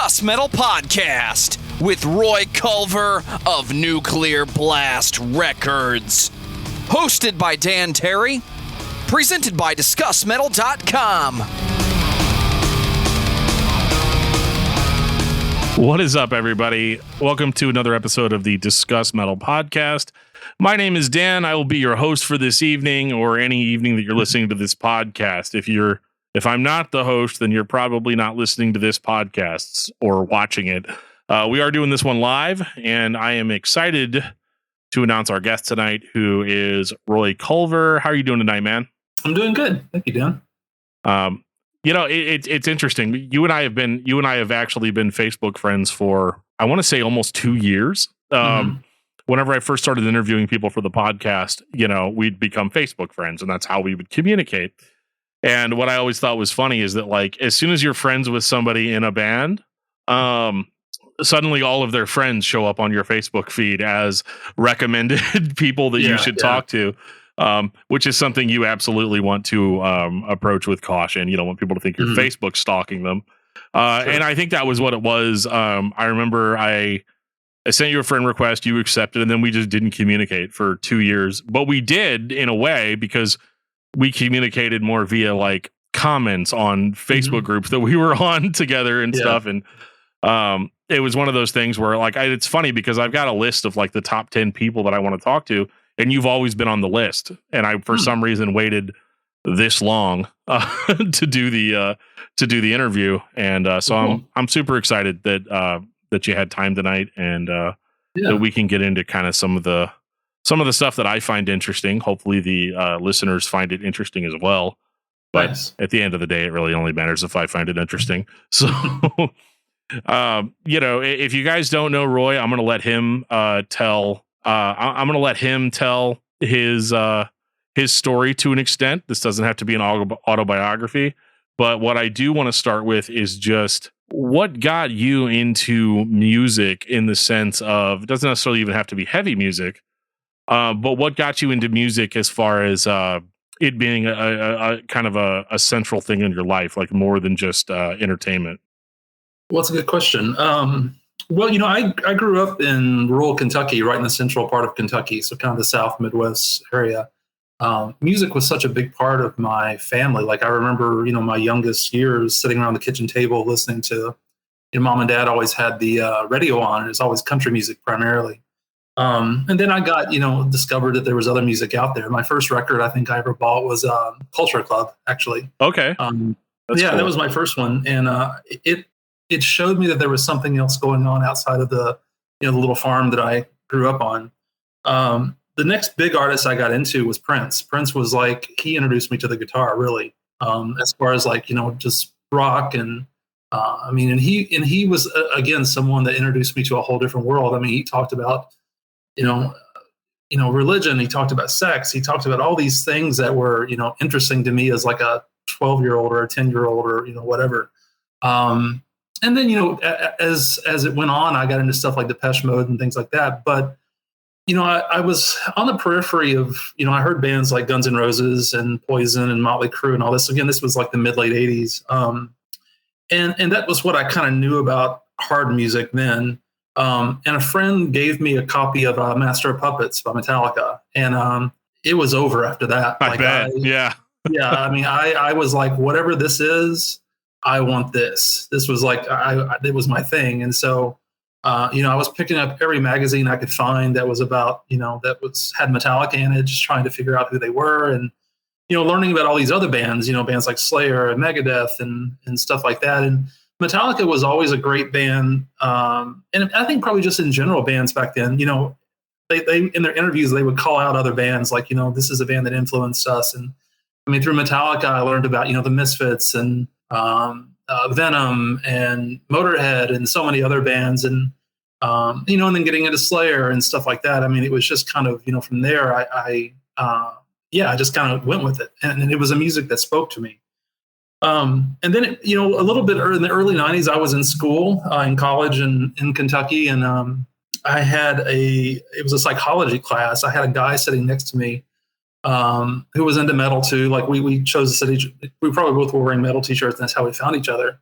Discuss Metal podcast with Roy Culver of Nuclear Blast Records. Hosted by Dan Terry. Presented by DiscussMetal.com. What is up, everybody? Welcome to another episode of the Discuss Metal podcast. My name is Dan. I will be your host for this evening or any evening that you're listening to this podcast. If I'm not the host, then you're probably not listening to this podcast or watching it. We are doing this one live, and I am excited to announce our guest tonight, who is Roy Culver. How are you doing tonight, man? I'm doing good. Thank you, Dan. It's interesting. You and I have actually been Facebook friends for, I want to say, almost 2 years. Whenever I first started interviewing people for the podcast, we'd become Facebook friends, and that's how we would communicate. And what I always thought was funny is that, like, as soon as you're friends with somebody in a band, suddenly all of their friends show up on your Facebook feed as recommended people that you should talk to. Which is something you absolutely want to approach with caution. You don't want people to think you're Facebook stalking them. Sure. And I think that was what it was. I remember I sent you a friend request, you accepted, and then we just didn't communicate for 2 years. But we did, in a way, because we communicated more via like comments on Facebook groups that we were on together and stuff. And it was one of those things where, like, it's funny because I've got a list of like the top 10 people that I want to talk to. And you've always been on the list, and I, for some reason, waited this long to do the interview, and so I'm super excited that you had time tonight, and that we can get into kind of some of the stuff that I find interesting. Hopefully, the listeners find it interesting as well. But at the end of the day, it really only matters if I find it interesting. So, if you guys don't know Roy, I'm going to let him tell. I'm going to let him tell his story to an extent. This doesn't have to be an autobiography, but what I do want to start with is just what got you into music, in the sense of, it doesn't necessarily even have to be heavy music, but what got you into music as far as it being a kind of a central thing in your life, like more than just entertainment? Well, that's a good question. Well, I grew up in rural Kentucky, right in the central part of Kentucky, so kind of the South Midwest area. Music was such a big part of my family. Like, I remember, my youngest years sitting around the kitchen table listening to, mom and dad always had the radio on. It was always country music primarily. And then I got, discovered that there was other music out there. My first record I think I ever bought was Culture Club, actually. Okay. Cool. That was my first one. And it showed me that there was something else going on outside of the little farm that I grew up on. The next big artist I got into was Prince. Prince was like, he introduced me to the guitar, really, as far as like, just rock. And and he was, again, someone that introduced me to a whole different world. I mean, he talked about, religion. He talked about sex. He talked about all these things that were, interesting to me as like a 12-year-old or a 10-year-old or, whatever. And then, as it went on, I got into stuff like Depeche Mode and things like that. But, I was on the periphery of, I heard bands like Guns N' Roses and Poison and Motley Crue and all this. Again, this was like the mid-late 80s. And that was what I kind of knew about hard music then. And a friend gave me a copy of Master of Puppets by Metallica. And it was over after that. I bet. Yeah. I mean, I was like, whatever this is, I want this. This was like, it was my thing. And so, I was picking up every magazine I could find that was about, had Metallica in it, just trying to figure out who they were. And, learning about all these other bands, bands like Slayer and Megadeth and stuff like that. And Metallica was always a great band. And I think probably just in general bands back then, they in their interviews, they would call out other bands like, this is a band that influenced us. And I mean, through Metallica, I learned about, the Misfits and, Venom and Motorhead and so many other bands, and and then getting into Slayer and stuff like that. I mean, it was just kind of from there I just kind of went with it, and it was a music that spoke to me. And then a little bit in the early 90s, I was in school in college in Kentucky, and I had it was a psychology class. I had a guy sitting next to me who was into metal too. Like we chose the city. We probably both were wearing metal t-shirts, and that's how we found each other.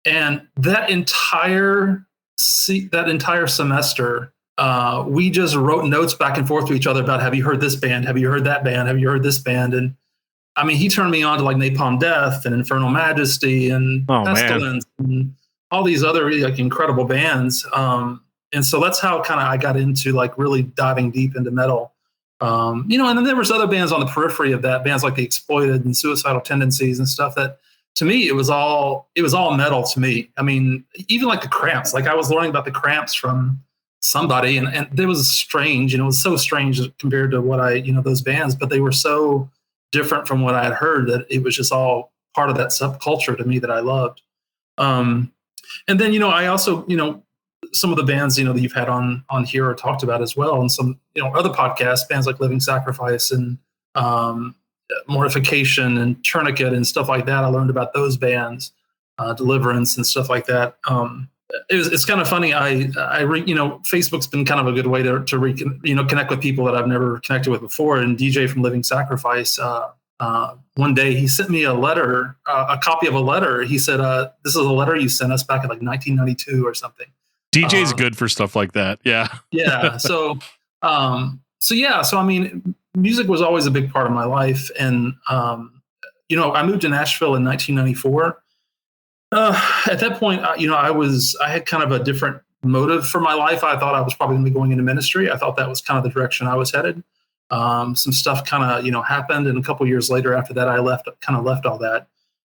And that entire semester, we just wrote notes back and forth to each other about, have you heard this band? Have you heard that band? Have you heard this band? And I mean, he turned me on to like Napalm Death and Infernal Majesty and Pestilence and all these other like incredible bands. And so that's how kind of I got into like really diving deep into metal. And then there was other bands on the periphery of that, bands like The Exploited and Suicidal Tendencies and stuff that, to me, it was all metal to me. I mean, even like the Cramps, like I was learning about the Cramps from somebody, and it was strange, it was so strange compared to what those bands, but they were so different from what I had heard that it was just all part of that subculture to me that I loved. And then, I also, some of the bands, that you've had on here or talked about as well, and some, other podcasts, bands like Living Sacrifice and Mortification and Tourniquet and stuff like that. I learned about those bands, Deliverance and stuff like that. It's kind of funny. Facebook's been kind of a good way to connect with people that I've never connected with before. And DJ from Living Sacrifice, one day he sent me a letter, a copy of a letter. He said, "This is a letter you sent us back in like 1992 or something." DJ's good for stuff like that. Yeah. Yeah. So I mean, music was always a big part of my life. And, I moved to Nashville in 1994. At that point, I had kind of a different motive for my life. I thought I was probably going to be going into ministry. I thought that was kind of the direction I was headed. Some stuff kind of, happened. And a couple of years later after that, I left all that.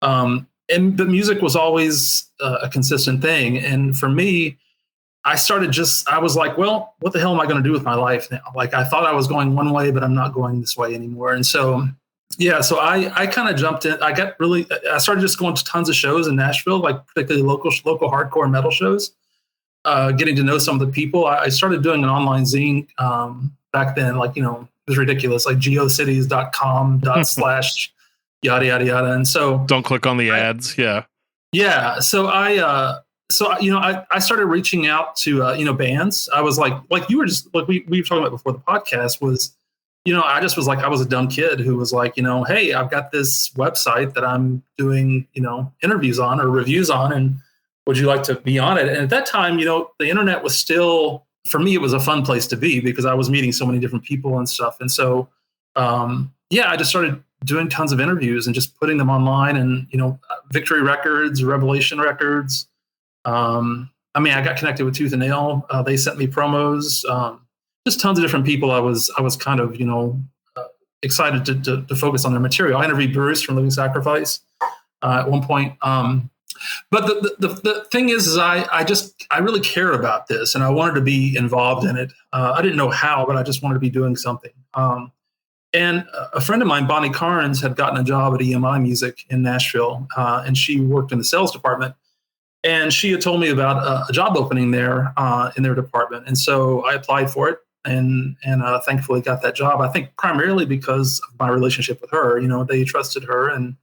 But music was always a consistent thing. And for me, I was like, well, what the hell am I going to do with my life now? Like I thought I was going one way, but I'm not going this way anymore. And so, so I kind of jumped in. I started just going to tons of shows in Nashville, like particularly local hardcore metal shows, getting to know some of the people. I started doing an online zine back then, like, it was ridiculous, like geocities.com / yada, yada, yada. And so don't click on the ads. Yeah. Yeah. So I started reaching out to, bands. I was like you were just like, we were talking about before the podcast was, I just was like, I was a dumb kid who was like, hey, I've got this website that I'm doing, interviews on or reviews on, and would you like to be on it? And at that time, the internet was still, for me, it was a fun place to be because I was meeting so many different people and stuff. And so, I just started doing tons of interviews and just putting them online, and, Victory Records, Revelation Records. I got connected with Tooth and Nail. They sent me promos, just tons of different people. I was kind of, excited to focus on their material. I interviewed Bruce from Living Sacrifice at one point. But the thing is I really cared about this and I wanted to be involved in it. I didn't know how, but I just wanted to be doing something. And a friend of mine, Bonnie Carnes, had gotten a job at EMI Music in Nashville, and she worked in the sales department. And she had told me about a job opening there in their department. And so I applied for it and thankfully got that job. I think primarily because of my relationship with her. They trusted her. And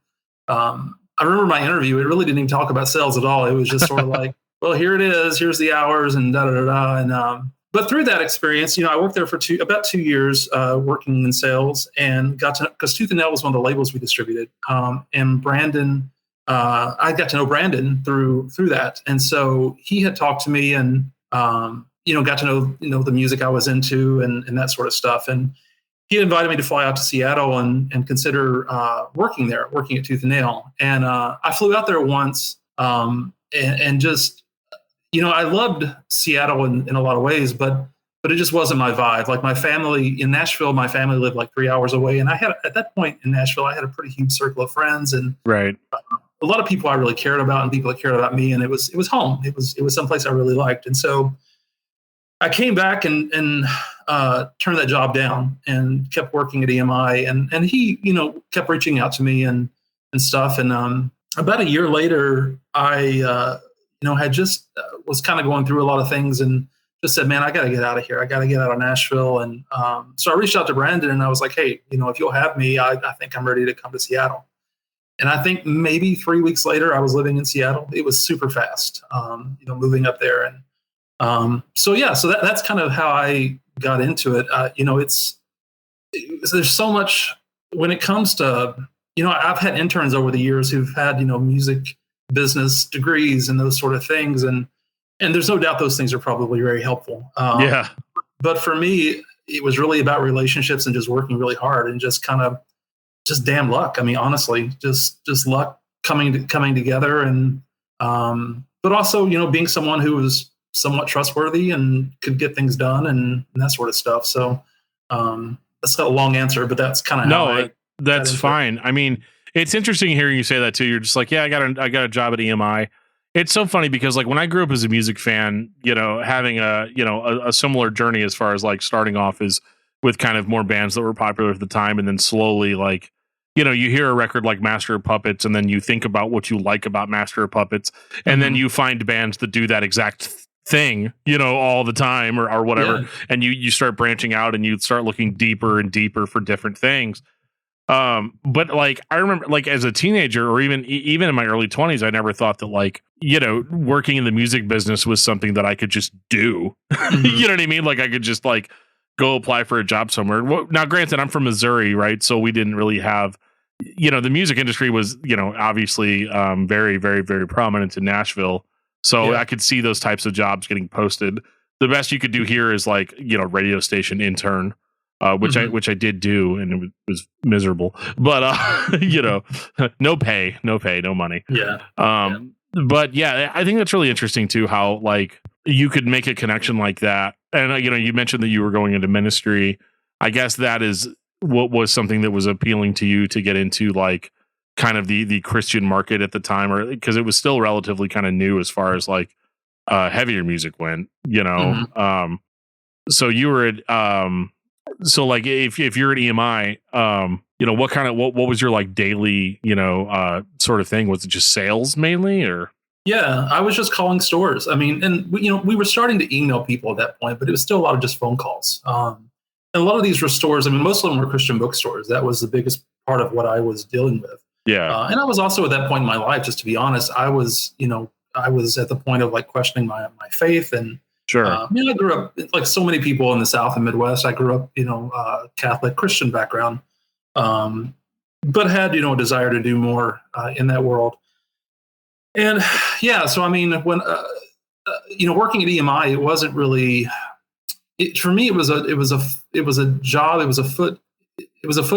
I remember my interview, it really didn't even talk about sales at all. It was just sort of like, well, here it is. Here's the hours and da-da-da-da. And but through that experience, I worked there for about 2 years working in sales, and because Tooth and Nail was one of the labels we distributed. And Brandon, I got to know Brandon through that. And so he had talked to me and, got to know, the music I was into and that sort of stuff. And he invited me to fly out to Seattle and consider working at Tooth and Nail. And I flew out there once and just, I loved Seattle in a lot of ways, but it just wasn't my vibe. Like my family in Nashville, my family lived like 3 hours away. And at that point in Nashville, I had a pretty huge circle of friends and right. A lot of people I really cared about and people that cared about me. And it was home. It was someplace I really liked. And so I came back and turned that job down and kept working at EMI. And he, kept reaching out to me and stuff. And about a year later, I, had just was kind of going through a lot of things and just said, man, I got to get out of here. I got to get out of Nashville. And so I reached out to Brandon and I was like, hey, if you'll have me, I think I'm ready to come to Seattle. And I think maybe 3 weeks later, I was living in Seattle. It was super fast, moving up there. And so that's kind of how I got into it. There's so much when it comes to, I've had interns over the years who've had, music business degrees and those sort of things. And there's no doubt those things are probably very helpful. Yeah. But for me, it was really about relationships and just working really hard and just kind of just damn luck. I mean, honestly, just luck coming together, and but also, being someone who was somewhat trustworthy and could get things done and that sort of stuff. So that's not a long answer, but that's kind of how that's fine. I mean, it's interesting hearing you say that too. You're just like, yeah, I got a job at EMI. It's so funny because like when I grew up as a music fan, having a similar journey as far as like starting off is with kind of more bands that were popular at the time, and then slowly like, you hear a record like Master of Puppets, and then you think about what you like about Master of Puppets, and then you find bands that do that exact thing, all the time or whatever, and you start branching out and you start looking deeper and deeper for different things. But like I remember, like as a teenager or even in my early 20s, I never thought that like, working in the music business was something that I could just do. You know what I mean? Like I could just like go apply for a job somewhere. Now, granted, I'm from Missouri, right? So we didn't really have, the music industry was, obviously very, very, very prominent in Nashville. So I could see those types of jobs getting posted. The best you could do here is like, radio station intern. Which I did do, and it was miserable. But no pay, no money. Yeah. But yeah, I think that's really interesting too. How like you could make a connection like that, and you mentioned that you were going into ministry. I guess that is what was something that was appealing to you to get into, like kind of the Christian market at the time, or because it was still relatively kind of new as far as like heavier music went. So you were at so like if you're at EMI, what was your like daily, sort of thing? Was it just sales mainly, or? Yeah, I was just calling stores. I mean, and we were starting to email people at that point, but it was still a lot of just phone calls. And a lot of these were stores. I mean, most of them were Christian bookstores. That was the biggest part of what I was dealing with. Yeah. And I was also at that point in my life, just to be honest, I was at the point of like questioning my faith. And sure. I grew up like so many people in the South and Midwest. I grew up, Catholic Christian background, but had, a desire to do more in that world. And yeah, so I mean, when working at EMI, it wasn't really. For me, it was a job. It was a foot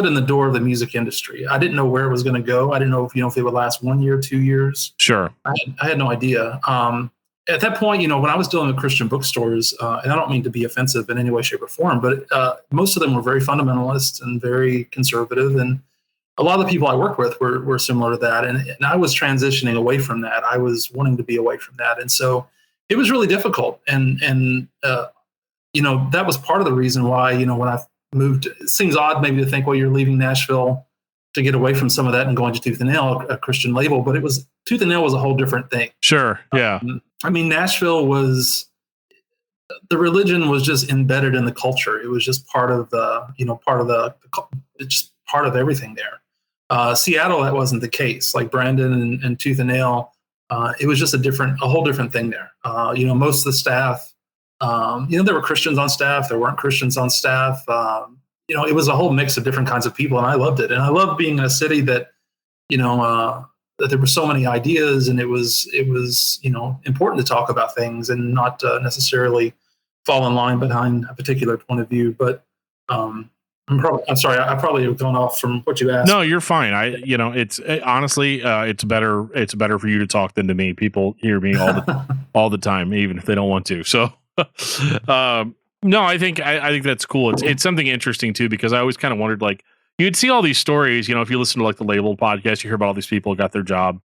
in the door of the music industry. I didn't know where it was going to go. I didn't know if it would last 1 year, 2 years. Sure. I had no idea. At that point, when I was dealing with Christian bookstores, and I don't mean to be offensive in any way, shape, or form, but most of them were very fundamentalist and very conservative. And a lot of the people I worked with were similar to that. And I was transitioning away from that. I was wanting to be away from that. And so it was really difficult. And that was part of the reason why, when I moved, it seems odd maybe to think, well, you're leaving Nashville to get away from some of that and going to Tooth and Nail, a Christian label, but Tooth and Nail was a whole different thing. Sure. Yeah. I mean, Nashville the religion was just embedded in the culture. It was just part of just part of everything there. Seattle, that wasn't the case. Like Brandon and Tooth and Nail, it was just a whole different thing there. Most of the staff, there were Christians on staff. There weren't Christians on staff. It was a whole mix of different kinds of people, and I loved it. And I loved being in a city that, that there were so many ideas, and it was important to talk about things and not necessarily fall in line behind a particular point of view. But I'm sorry, I probably have gone off from what you asked. No, you're fine. It's honestly, it's better for you to talk than to me. People hear me all the time, even if they don't want to. So. No, I think that's cool. It's something interesting too, because I always kind of wondered, like, you'd see all these stories, if you listen to like the Label podcast, you hear about all these people who got their job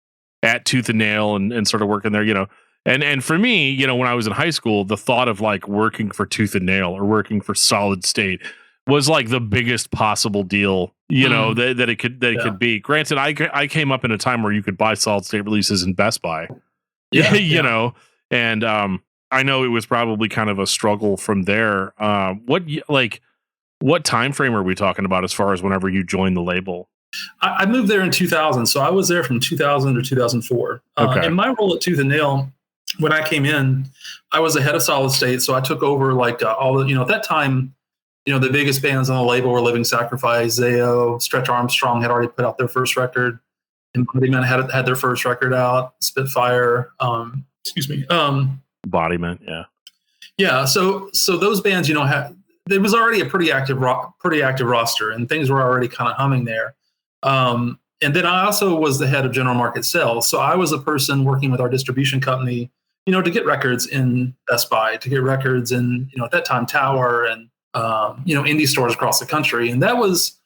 at Tooth and Nail and sort of working there, and for me, when I was in high school, the thought of like working for Tooth and Nail or working for Solid State was like the biggest possible deal, that it could be. Granted, I came up in a time where you could buy Solid State releases in Best Buy, and I know it was probably kind of a struggle from there. What time frame are we talking about as far as whenever you joined the label? I moved there in 2000, so I was there from 2000 to 2004. Okay. And my role at Tooth and Nail, when I came in, I was the head of Solid State, so I took over like all the, at that time, the biggest bands on the label were Living Sacrifice, Zayo, Stretch Armstrong had already put out their first record. Embodiment had their first record out, Spitfire. Excuse me. Embodiment, yeah. Yeah, so those bands, there was already a pretty active roster, and things were already kind of humming there. And then I also was the head of general market sales, so I was a person working with our distribution company, to get records in Best Buy, to get records in, at that time Tower and indie stores across the country, and that was,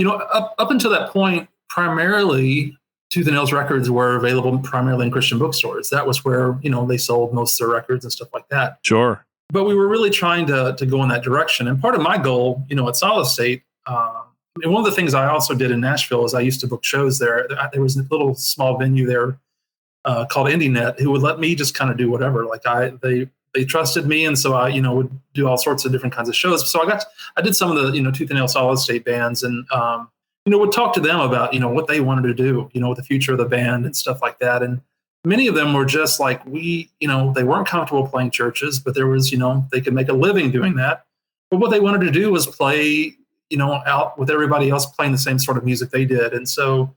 up until that point, primarily Tooth and Nails records were available primarily in Christian bookstores. That was where they sold most of their records and stuff like that. Sure. But we were really trying to go in that direction. And part of my goal, at Solid State, and one of the things I also did in Nashville is I used to book shows there. There was a little small venue there called IndieNet who would let me just kind of do whatever. Like they trusted me, and so I would do all sorts of different kinds of shows. So I did some of the Tooth and Nail Solid State bands, and would talk to them about what they wanted to do, with the future of the band and stuff like that. And many of them were just like, they weren't comfortable playing churches, but there was, they could make a living doing that. But what they wanted to do was play, out with everybody else playing the same sort of music they did. And so,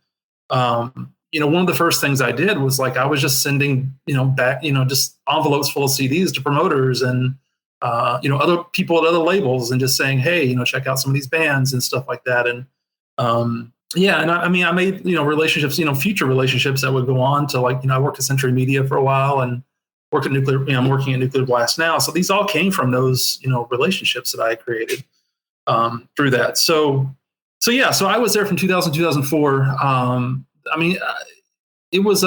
one of the first things I did was like, I was just sending, back, just envelopes full of CDs to promoters and, other people at other labels, and just saying, hey, check out some of these bands and stuff like that. And, and I made, relationships, future relationships that would go on to, like, I worked at Century Media for a while and worked at Nuclear, I'm working at Nuclear Blast now. So these all came from those, relationships that I created through that. So I was there from 2000 to 2004. It was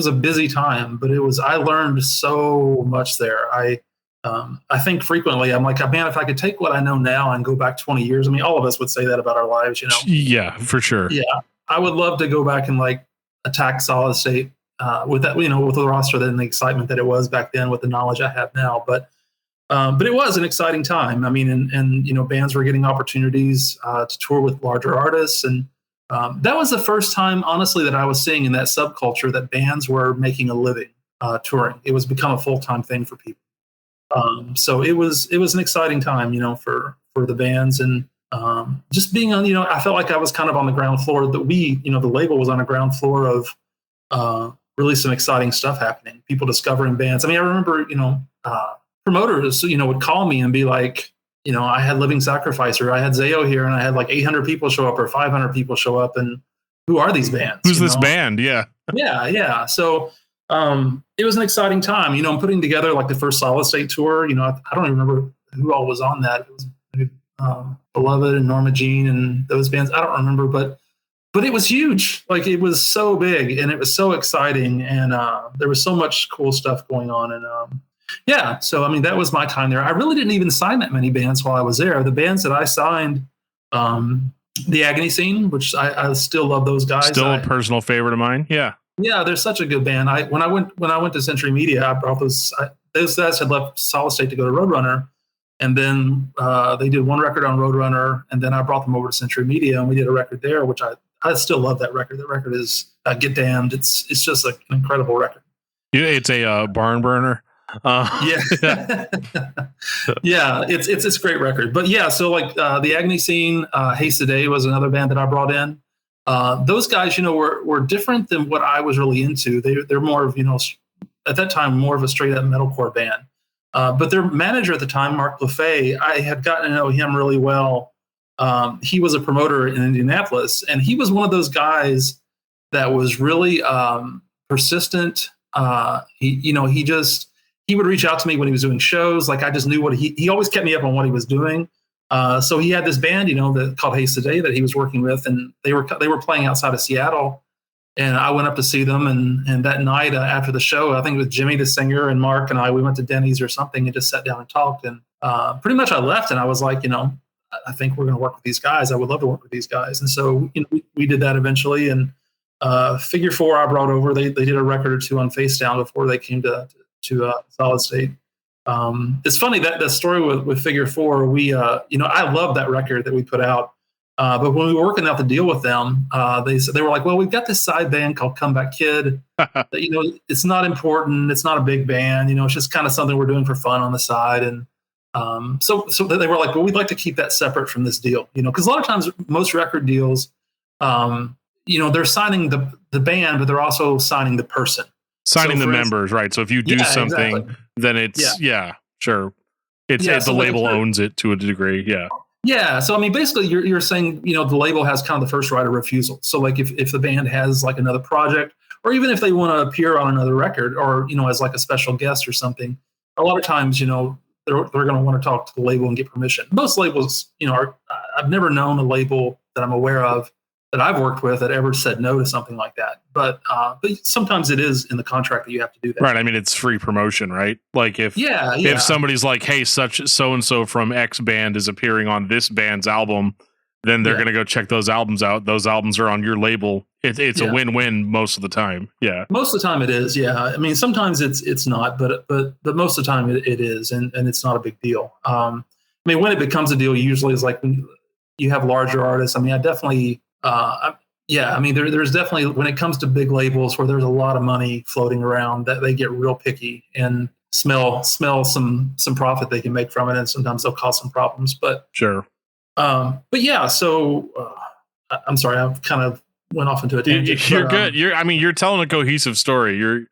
a busy time, but I learned so much there. I think frequently I'm like, man, if I could take what I know now and go back 20 years, all of us would say that about our lives, Yeah, for sure. Yeah. I would love to go back and like attack Solid State with that, with the roster and the excitement that it was back then with the knowledge I have now. But it was an exciting time. And bands were getting opportunities to tour with larger artists. And that was the first time, honestly, that I was seeing in that subculture that bands were making a living touring. It was become a full-time thing for people. So it was an exciting time, for the bands, and just being on, I felt like I was kind of on the ground floor. That the label was on the ground floor of really some exciting stuff happening. People discovering bands. I remember, promoters, would call me and be like, I had Living Sacrifice, or I had Zayo here, and I had like 800 people show up or 500 people show up, and who are these bands? Who's this band? Yeah. Yeah. So. It was an exciting time, I'm putting together like the first Solid State tour. I don't even remember who all was on that. It was Beloved and Norma Jean and those bands. I don't remember, but it was huge. Like, it was so big and it was so exciting, and there was so much cool stuff going on. And so that was my time there. I really didn't even sign that many bands while I was there. The bands that I signed, the Agony Scene, which I still love those guys. Still a personal favorite of mine. Yeah. Yeah, they're such a good band. When I went to Century Media, I brought those guys had left Solid State to go to Roadrunner, and then they did one record on Roadrunner, and then I brought them over to Century Media, and we did a record there, which I still love that record. That record is Get Damned. It's just an incredible record. Yeah, it's a barn burner. Yeah, yeah, it's a great record. But yeah, so like the Agony Scene, Haste Today was another band that I brought in. Those guys, were different than what I was really into. They're more of, at that time, more of a straight up metalcore band. But their manager at the time, Mark LaFay, I had gotten to know him really well. He was a promoter in Indianapolis, and he was one of those guys that was really persistent. He would reach out to me when he was doing shows. Like, I just knew he always kept me up on what he was doing. So he had this band, that called Haste Today that he was working with, and they were playing outside of Seattle. And I went up to see them, and that night after the show, I think it was Jimmy, the singer, and Mark and we went to Denny's or something and just sat down and talked. And pretty much I left, and I was like, I think we're going to work with these guys. I would love to work with these guys. And so we did that eventually. And Figure 4 I brought over. They did a record or two on Face Down before they came to Solid State. It's funny that the story with Figure 4, we, I love that record that we put out. But when we were working out the deal with them, they were like, well, we've got this side band called Comeback Kid. That, it's not important. It's not a big band. It's just kind of something we're doing for fun on the side. And so they were like, well, we'd like to keep that separate from this deal. Because a lot of times most record deals, they're signing the band, but they're also signing the person. Signing the members, right? So if you do something, exactly. then it's sure. It's the label owns it to a degree. Yeah. Yeah. So I mean, basically, you're saying the label has kind of the first right of refusal. So like if the band has like another project, or even if they want to appear on another record, or as like a special guest or something, a lot of times they're going to want to talk to the label and get permission. Most labels, I've never known a label that I'm aware of that I've worked with that ever said no to something like that. But sometimes it is in the contract that you have to do that. Right. I mean, it's free promotion, right? Like if somebody's like, hey, such so and so from X band is appearing on this band's album, then they're going to go check those albums out. Those albums are on your label. It's a win-win most of the time. Yeah. Most of the time it is. Yeah. I mean, sometimes it's not, but most of the time it is, and it's not a big deal. I mean, when it becomes a deal, usually is like when you have larger artists. I mean, I definitely. I mean, there's definitely, when it comes to big labels where there's a lot of money floating around, that they get real picky and smell some profit they can make from it, and sometimes they'll cause some problems. But sure. But yeah, so I'm sorry, I've kind of went off into a tangent. You're good. You're telling a cohesive story. You're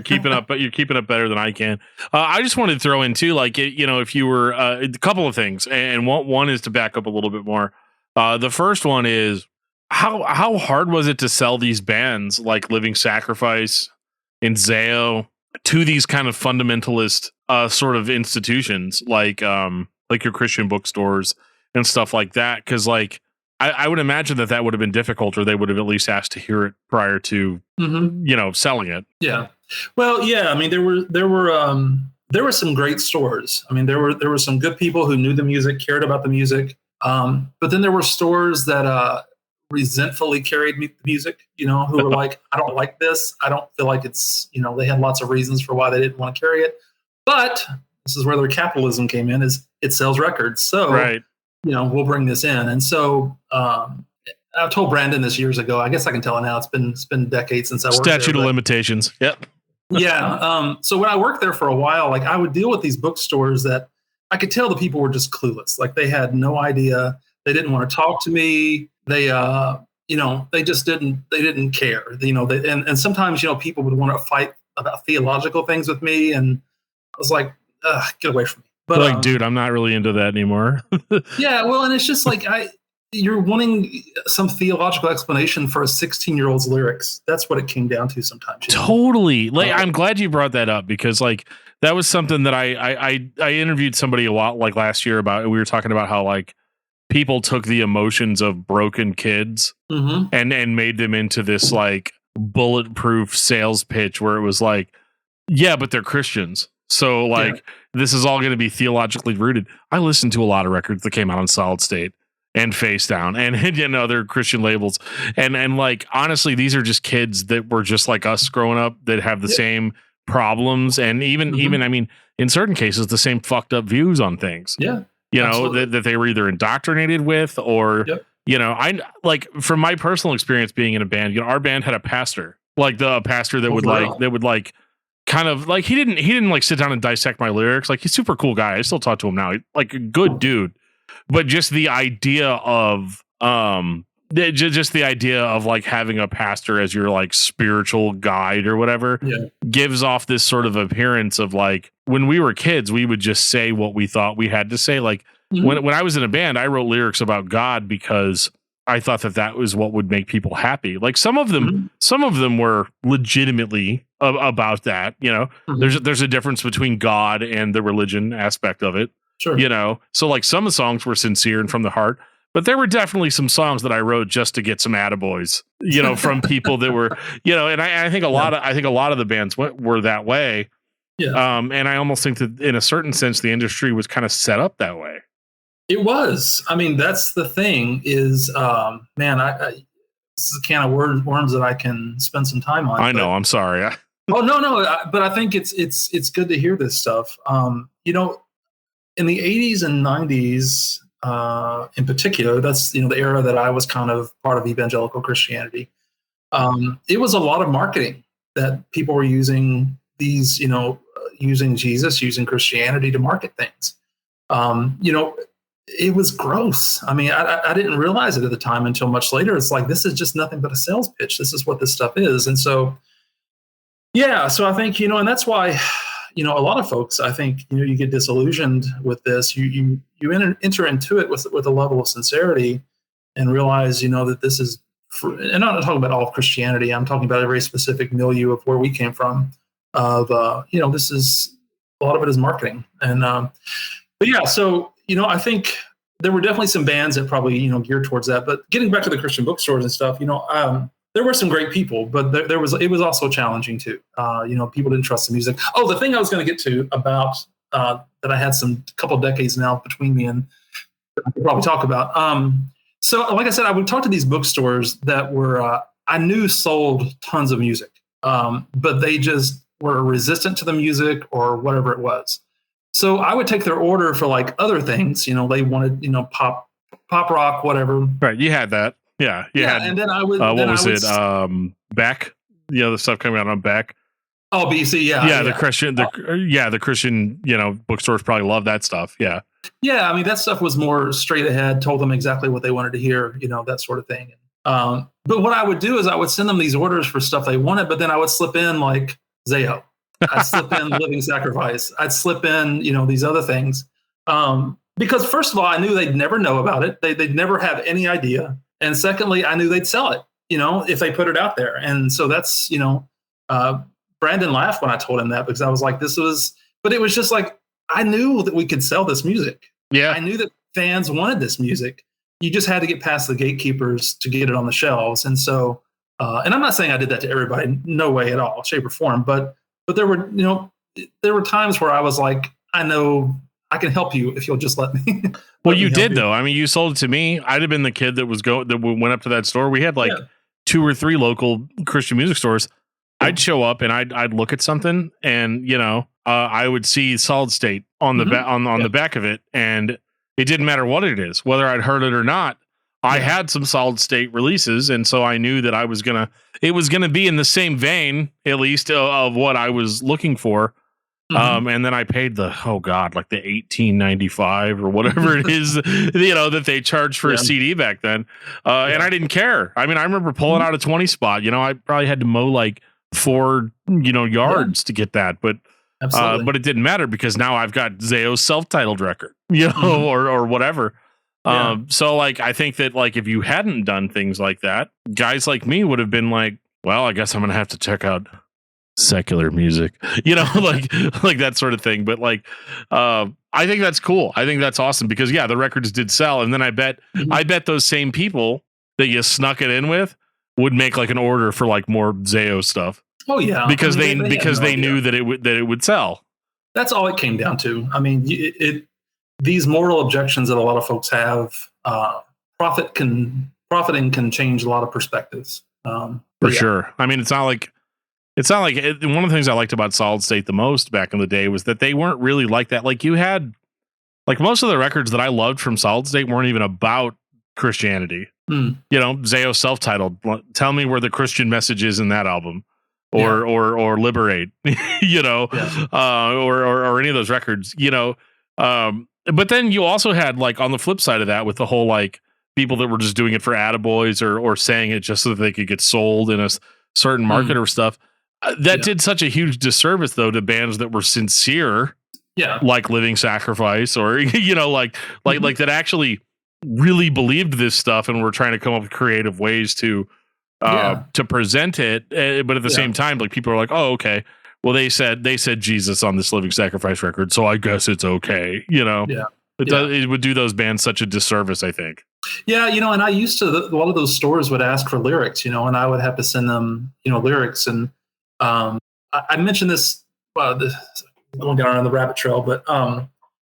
keeping up, but you're keeping up better than I can. I just wanted to throw in too, like if you were a couple of things, and one is to back up a little bit more. The first one is how hard was it to sell these bands like Living Sacrifice and Zao to these kind of fundamentalist sort of institutions like your Christian bookstores and stuff like that? Because like I would imagine that would have been difficult, or they would have at least asked to hear it prior to selling it. Yeah. Well, yeah. I mean, there were some great stores. I mean, there were some good people who knew the music, cared about the music. But then there were stores that resentfully carried the music, who were like, I don't like this. I don't feel like it's, they had lots of reasons for why they didn't want to carry it. But this is where their capitalism came in, is it sells records. So, right. We'll bring this in. And so I've told Brandon this years ago. I guess I can tell it now. It's been decades since I worked there. Statute of limitations. Yep. Yeah. So when I worked there for a while, like I would deal with these bookstores that I could tell the people were just clueless. Like they had no idea. They didn't want to talk to me. They, they just didn't care. And sometimes, people would want to fight about theological things with me, and I was like, get away from me. But like, dude, I'm not really into that anymore. Yeah, well, and it's just like you're wanting some theological explanation for a 16-year-old's lyrics. That's what it came down to sometimes. Totally. Like, I'm glad you brought that up, because like that was something that I interviewed somebody a while, like last year, about. We were talking about how like people took the emotions of broken kids and made them into this like bulletproof sales pitch where it was like, yeah, but they're Christians. So like, this is all going to be theologically rooted. I listened to a lot of records that came out on Solid State and Face Down and other Christian labels. And like, honestly, these are just kids that were just like us growing up, that have the same problems. And even, I mean, in certain cases, the same fucked up views on things. Yeah. That they were either indoctrinated with, or, I like, from my personal experience being in a band, our band had a pastor, like the pastor that would kind of like, he didn't like sit down and dissect my lyrics. Like, he's a super cool guy. I still talk to him now. Like, a good dude. But just the idea of, just the idea of like having a pastor as your like spiritual guide or whatever gives off this sort of appearance of like, when we were kids, we would just say what we thought we had to say. Like when I was in a band, I wrote lyrics about God because I thought that was what would make people happy. Like some of them were legitimately about that, there's a difference between God and the religion aspect of it. Sure. So like some of the songs were sincere and from the heart, but there were definitely some songs that I wrote just to get some attaboys, from people that were, and I think a lot of the bands were that way. Yeah. And I almost think that in a certain sense, the industry was kind of set up that way. It was. I mean, that's the thing is, man, this is a can of worms that I can spend some time on. I know. I'm sorry. Oh, no. But I think it's good to hear this stuff. In the 80s and 90s, in particular, that's, the era that I was kind of part of evangelical Christianity. It was a lot of marketing that people were using these, using Jesus, using Christianity to market things. it was gross. I mean, I didn't realize it at the time until much later. It's like, this is just nothing but a sales pitch. This is what this stuff is. And so, yeah, so I think, and that's why, a lot of folks, I think, you get disillusioned with this. You enter into it with a level of sincerity and realize, that this is, and I'm not talking about all of Christianity. I'm talking about a very specific milieu of where we came from. This is, a lot of it is marketing. And, but yeah, so, I think there were definitely some bands that probably, geared towards that. But getting back to the Christian bookstores and stuff, there were some great people, but it was also challenging too. People didn't trust the music. Oh, the thing I was going to get to about that I had some couple of decades now between me and I could probably talk about. So, like I said, I would talk to these bookstores that were I knew sold tons of music, but they just were resistant to the music or whatever it was. So I would take their order for like other things. They wanted pop rock, whatever. Right, you had that. Yeah, you had. And then I would. What was it? Beck. The stuff coming out on Beck. Oh, BC, yeah. Yeah, the Christian. The Christian. Bookstores probably love that stuff. Yeah. Yeah, I mean that stuff was more straight ahead. Told them exactly what they wanted to hear. That sort of thing. But what I would do is I would send them these orders for stuff they wanted, but then I would slip in like Zayo. I'd slip in Living Sacrifice. I'd slip in, these other things. Because first of all, I knew they'd never know about it. They'd never have any idea. And secondly, I knew they'd sell it, if they put it out there. And so that's, Brandon laughed when I told him that because I was like, but it was just like, I knew that we could sell this music. Yeah. I knew that fans wanted this music. You just had to get past the gatekeepers to get it on the shelves. And so, and I'm not saying I did that to everybody, no way at all, shape or form, but there were times where I was like, I know I can help you if you'll just let me. Well, you did though. I mean, you sold it to me. I'd have been the kid that went up to that store. We had like 2 or 3 local Christian music stores. I'd show up and I'd look at something and, I would see Solid State on the the back of it. And it didn't matter what it is, whether I'd heard it or not. I had some Solid State releases, and so I knew that it was gonna be in the same vein, at least, of what I was looking for. And then I paid like the $18.95 or whatever it is, that they charged for a CD back then. And I didn't care. I mean, I remember pulling out a 20 spot. I probably had to mow like 4 yards to get that, but it didn't matter because now I've got Zayo's self-titled record, or whatever. So like, I think that like, if you hadn't done things like that, guys like me would have been like, well, I guess I'm going to have to check out secular music, like that sort of thing. But like, I think that's cool. I think that's awesome because the records did sell. And then I bet those same people that you snuck it in with would make like an order for like more Zayo stuff. Oh yeah. Because they knew that it would sell. That's all it came down to. I mean, these moral objections that a lot of folks have, profiting can change a lot of perspectives. For sure. I mean, it's not like one of the things I liked about Solid State the most back in the day was that they weren't really like that. Like you had, like most of the records that I loved from Solid State weren't even about Christianity. Zayo self-titled. Tell me where the Christian message is in that album, or Liberate, or any of those records, But then you also had like on the flip side of that with the whole like people that were just doing it for attaboys or saying it just so that they could get sold in a certain market or stuff. That did such a huge disservice though to bands that were sincere, like Living Sacrifice or like that actually really believed this stuff and were trying to come up with creative ways to present it. But at the same time, like people are like, oh, okay. Well, they said Jesus on this Living Sacrifice record, so I guess it's okay. It would do those bands such a disservice, I think. Yeah, and I used to, a lot of those stores would ask for lyrics, and I would have to send them, lyrics. And I mentioned this, going down the rabbit trail, but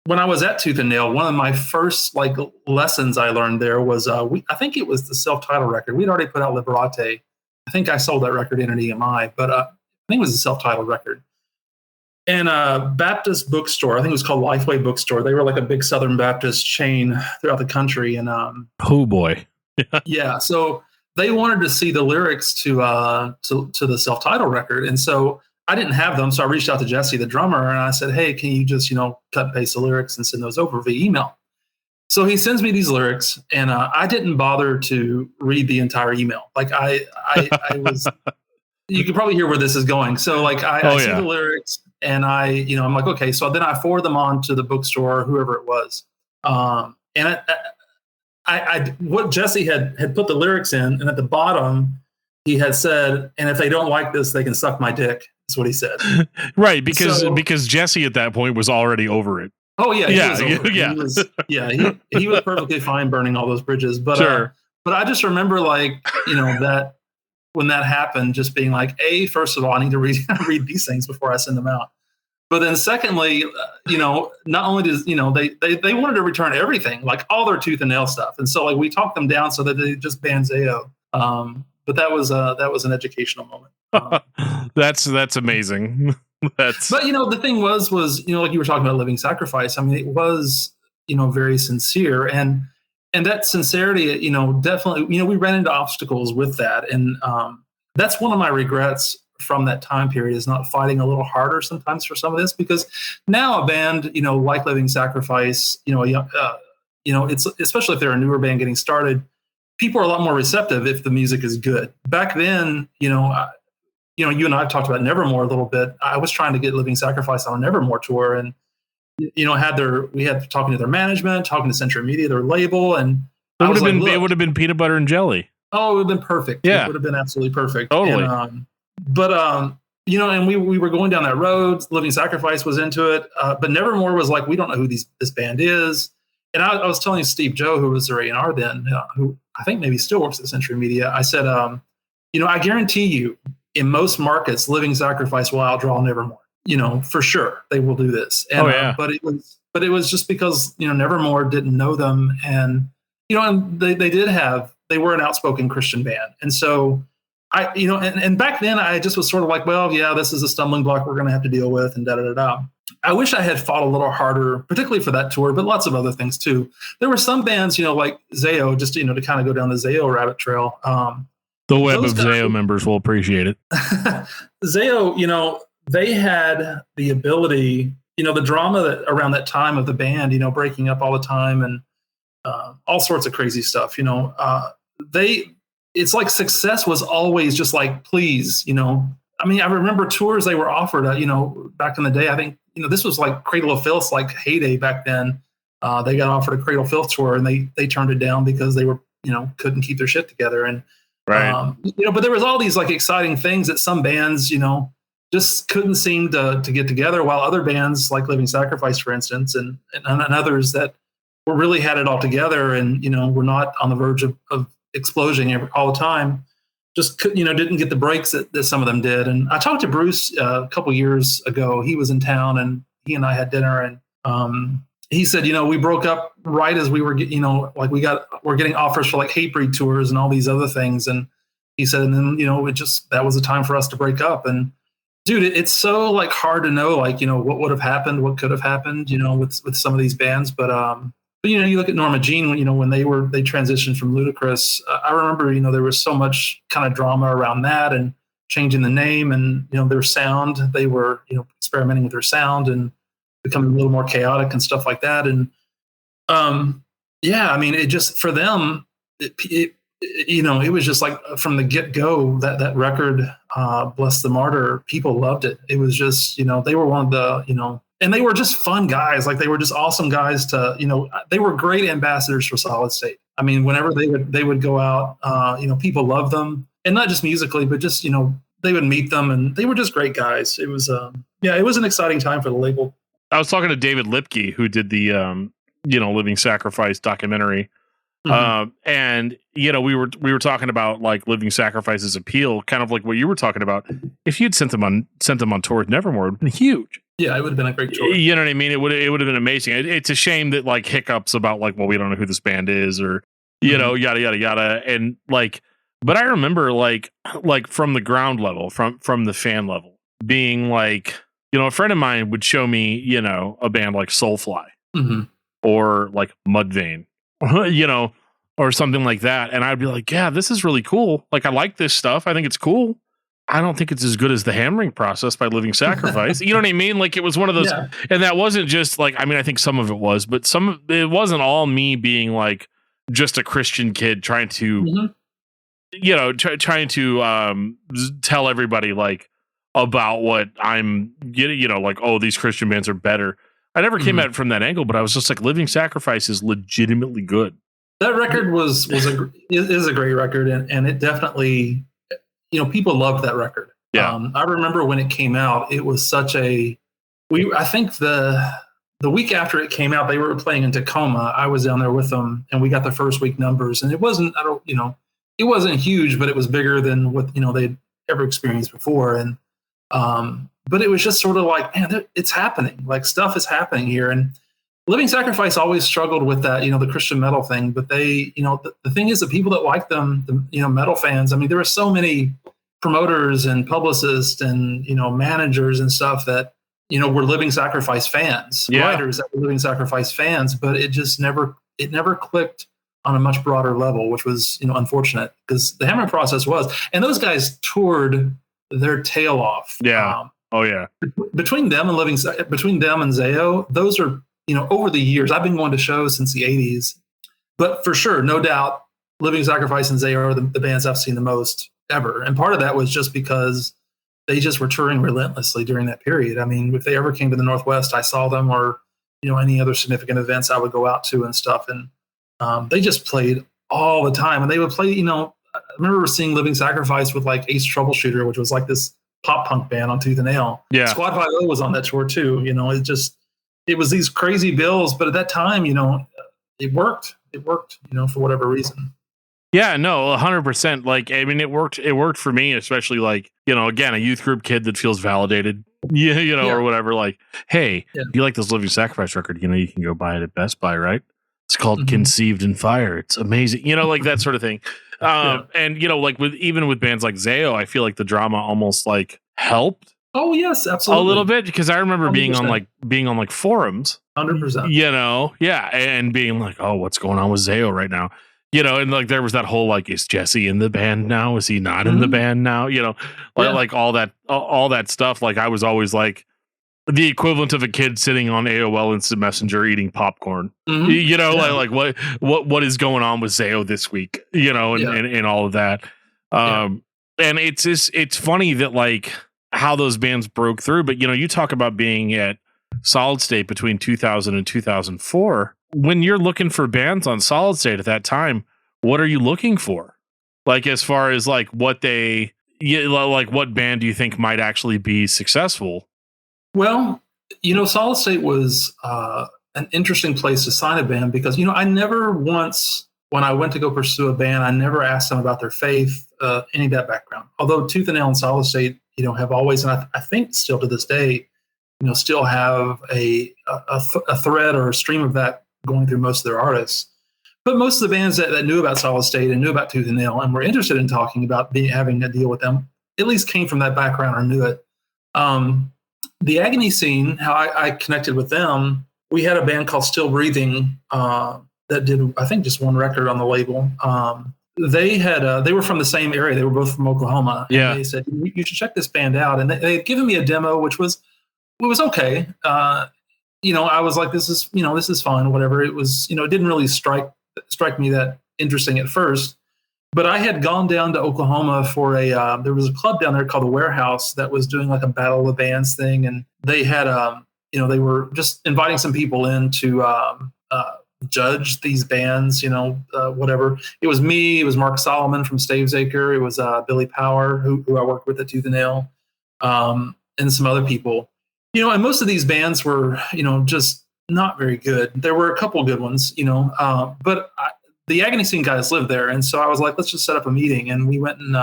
when I was at Tooth and Nail, one of my first like lessons I learned there was, I think it was the self-titled record. We'd already put out Liberate. I think I sold that record in at EMI, but I think it was a self-titled record. And a Baptist bookstore, I think it was called Lifeway Bookstore. They were like a big Southern Baptist chain throughout the country. And oh boy, yeah. So they wanted to see the lyrics to the self-titled record, and so I didn't have them. So I reached out to Jesse, the drummer, and I said, "Hey, can you just cut and paste the lyrics and send those over via email?" So he sends me these lyrics, and I didn't bother to read the entire email. Like I was, you can probably hear where this is going. So like I see the lyrics, and I'm like, okay. So then I forward them on to the bookstore, whoever it was. And what Jesse had put the lyrics in, and at the bottom he had said, "And if they don't like this, they can suck my dick." That's what he said. Right, because Jesse at that point was already over it. Oh yeah, he was perfectly fine burning all those bridges. But sure. But I just remember that when that happened, just being like, first of all, I need to read these things before I send them out. But then secondly, not only does, they wanted to return everything, like all their tooth and nail stuff. And so like we talked them down so that they just banned Zayo. But that was an educational moment. That's amazing. But the thing was like you were talking about living sacrifice. I mean, it was, very sincere, and that sincerity, definitely, we ran into obstacles with that. And that's one of my regrets from that time period, is not fighting a little harder sometimes for some of this, because now a band, like Living Sacrifice, it's, especially if they're a newer band getting started, people are a lot more receptive if the music is good. Back then, you and I have talked about Nevermore a little bit. I was trying to get Living Sacrifice on a Nevermore tour, and we had talking to their management, talking to Century Media, their label, and it would have been peanut butter and jelly. Oh, it would have been perfect. Yeah. It would have been absolutely perfect. Totally. And, and we were going down that road. Living Sacrifice was into it, but Nevermore was like, we don't know who this band is. And I was telling Steve Joe, who was their A&R then, who I think maybe still works at Century Media. I said, I guarantee you, in most markets, Living Sacrifice will outdraw Nevermore. For sure they will do this. And, but it was just because Nevermore didn't know them, and and they were an outspoken Christian band, and so and back then I just was sort of like, well, yeah, this is a stumbling block we're going to have to deal with, and da da da. I wish I had fought a little harder, particularly for that tour, but lots of other things too. There were some bands, like Zayo, just to kind of go down the Zayo rabbit trail. The web of Zayo members will appreciate it. Zayo, they had the ability, the drama around that time of the band, breaking up all the time and all sorts of crazy stuff. It's like success was always just like, please, I mean, I remember tours they were offered, back in the day. I think, this was like Cradle of Filth's like heyday back then. They got offered a Cradle of Filth tour, and they turned it down because they were, couldn't keep their shit together. And, right. But there was all these like exciting things that some bands, just couldn't seem to get together, while other bands like Living Sacrifice, for instance, and others that were really had it all together, and, were not on the verge of explosion all the time, just didn't get the breaks that some of them did. And I talked to Bruce a couple years ago. He was in town, and he and I had dinner, and he said, we broke up right as we were, we're getting offers for like Hatebreed tours and all these other things. And he said, and then, that was the time for us to break up. And dude, it's so like hard to know, like, what would have happened, what could have happened, with some of these bands. But you look at Norma Jean, when they transitioned from Ludacris, I remember, there was so much kind of drama around that, and changing the name, and, their sound. They were, experimenting with their sound and becoming a little more chaotic and stuff like that. And I mean, it just, for them, it was just like from the get-go, that record, Bless the Martyr, people loved it. It was just, they were one of the, and they were just fun guys. Like, they were just awesome guys to, they were great ambassadors for Solid State. I mean, whenever they would go out, people loved them, and not just musically, but just, they would meet them, and they were just great guys. It was, it was an exciting time for the label. I was talking to David Lipke, who did the, Living Sacrifice documentary. Mm-hmm. And we were talking about like Living Sacrifice's appeal, kind of like what you were talking about. If you'd sent them on tour with Nevermore, it would have been huge. Yeah, it would have been a great tour. You know what I mean? It would have been amazing. It's a shame that like hiccups about like, well, we don't know who this band is, or yada yada yada, and like. But I remember like from the ground level, from the fan level, being like, a friend of mine would show me, a band like Soulfly, mm-hmm. or like Mudvayne, or something like that. And I'd be like, yeah, this is really cool. Like, I like this stuff. I think it's cool. I don't think it's as good as the Hammering Process by Living Sacrifice. You know what I mean? Like, it was one of those, Yeah. and that wasn't just like, I mean, I think some of it was, but it wasn't all me being like just a Christian kid trying to, Mhm. trying to tell everybody like about what I'm getting, like, oh, these Christian bands are better. I never came at it from that angle, but I was just like, Living Sacrifice is legitimately good. That record is a great record, and it definitely, people loved that record. Yeah. I remember when it came out, it was such a I think the week after it came out, they were playing in Tacoma. I was down there with them, and we got the first week numbers, and it wasn't it wasn't huge, but it was bigger than what they'd ever experienced before, and but it was just sort of like, man, it's happening. Like, stuff is happening here, and Living Sacrifice always struggled with that, the Christian metal thing. But they, the thing is, the people that like them, the metal fans. I mean, there were so many promoters and publicists and managers and stuff that were Living Sacrifice fans, writers that were Living Sacrifice fans. But it just never clicked on a much broader level, which was unfortunate, because the Hammering Process was, and those guys toured their tail off. Yeah. Oh yeah. Between them and Zao, those are. Over the years, I've been going to shows since the 80s, but for sure, no doubt, Living Sacrifice and Zao are the bands I've seen the most ever. And part of that was just because they just were touring relentlessly during that period. I mean, if they ever came to the Northwest, I saw them, or, any other significant events I would go out to and stuff. And they just played all the time. And they would play, I remember seeing Living Sacrifice with like Ace Troubleshooter, which was like this pop punk band on Tooth and Nail. Yeah. Squad 5 was on that tour too. It was these crazy bills, but at that time, it worked. It worked, for whatever reason. Yeah, no, 100%. Like, I mean, it worked. It worked for me, especially like, again, a youth group kid that feels validated, or whatever. Like, hey, if you like this Living Sacrifice record, you can go buy it at Best Buy, right? It's called Conceived in Fire. It's amazing, like that sort of thing. And like even with bands like Zao, I feel like the drama almost like helped. Oh yes, absolutely. A little bit, because I remember 100%. being on like forums, 100%. And being like, oh, what's going on with Zao right now? And like there was that whole like, is Jesse in the band now? Is he not in the band now? Like all that stuff. Like, I was always like the equivalent of a kid sitting on AOL Instant Messenger eating popcorn. Like what is going on with Zao this week? And all of that. And it's funny that like how those bands broke through. But, you talk about being at Solid State between 2000 and 2004. When you're looking for bands on Solid State at that time, what are you looking for? Like, as far as like what what band do you think might actually be successful? Well, Solid State was an interesting place to sign a band, because, I never once, when I went to go pursue a band, I never asked them about their faith, any of that background. Although Tooth and Nail and Solid State, have always, and I think still to this day, still have a thread or a stream of that going through most of their artists. But most of the bands that knew about Solid State and knew about Tooth and Nail and were interested in talking about having a deal with them, at least came from that background or knew it. The Agony scene, how I connected with them, we had a band called Still Breathing that did, I think, just one record on the label. They were from the same area. They were both from Oklahoma. And they said, you should check this band out. And they had given me a demo, which was okay. I was like, this is fun, whatever. It was, it didn't really strike me that interesting at first. But I had gone down to Oklahoma for there was a club down there called the Warehouse that was doing like a Battle of the Bands thing. And they had, they were just inviting some people in to judge these bands, whatever. It was me, it was Mark Solomon from Stavesacre, it was Billy Power, who I worked with at Tooth and Nail, and some other people. And most of these bands were, just not very good. There were a couple good ones, but the Agony Scene guys lived there. And so I was like, let's just set up a meeting. And we went and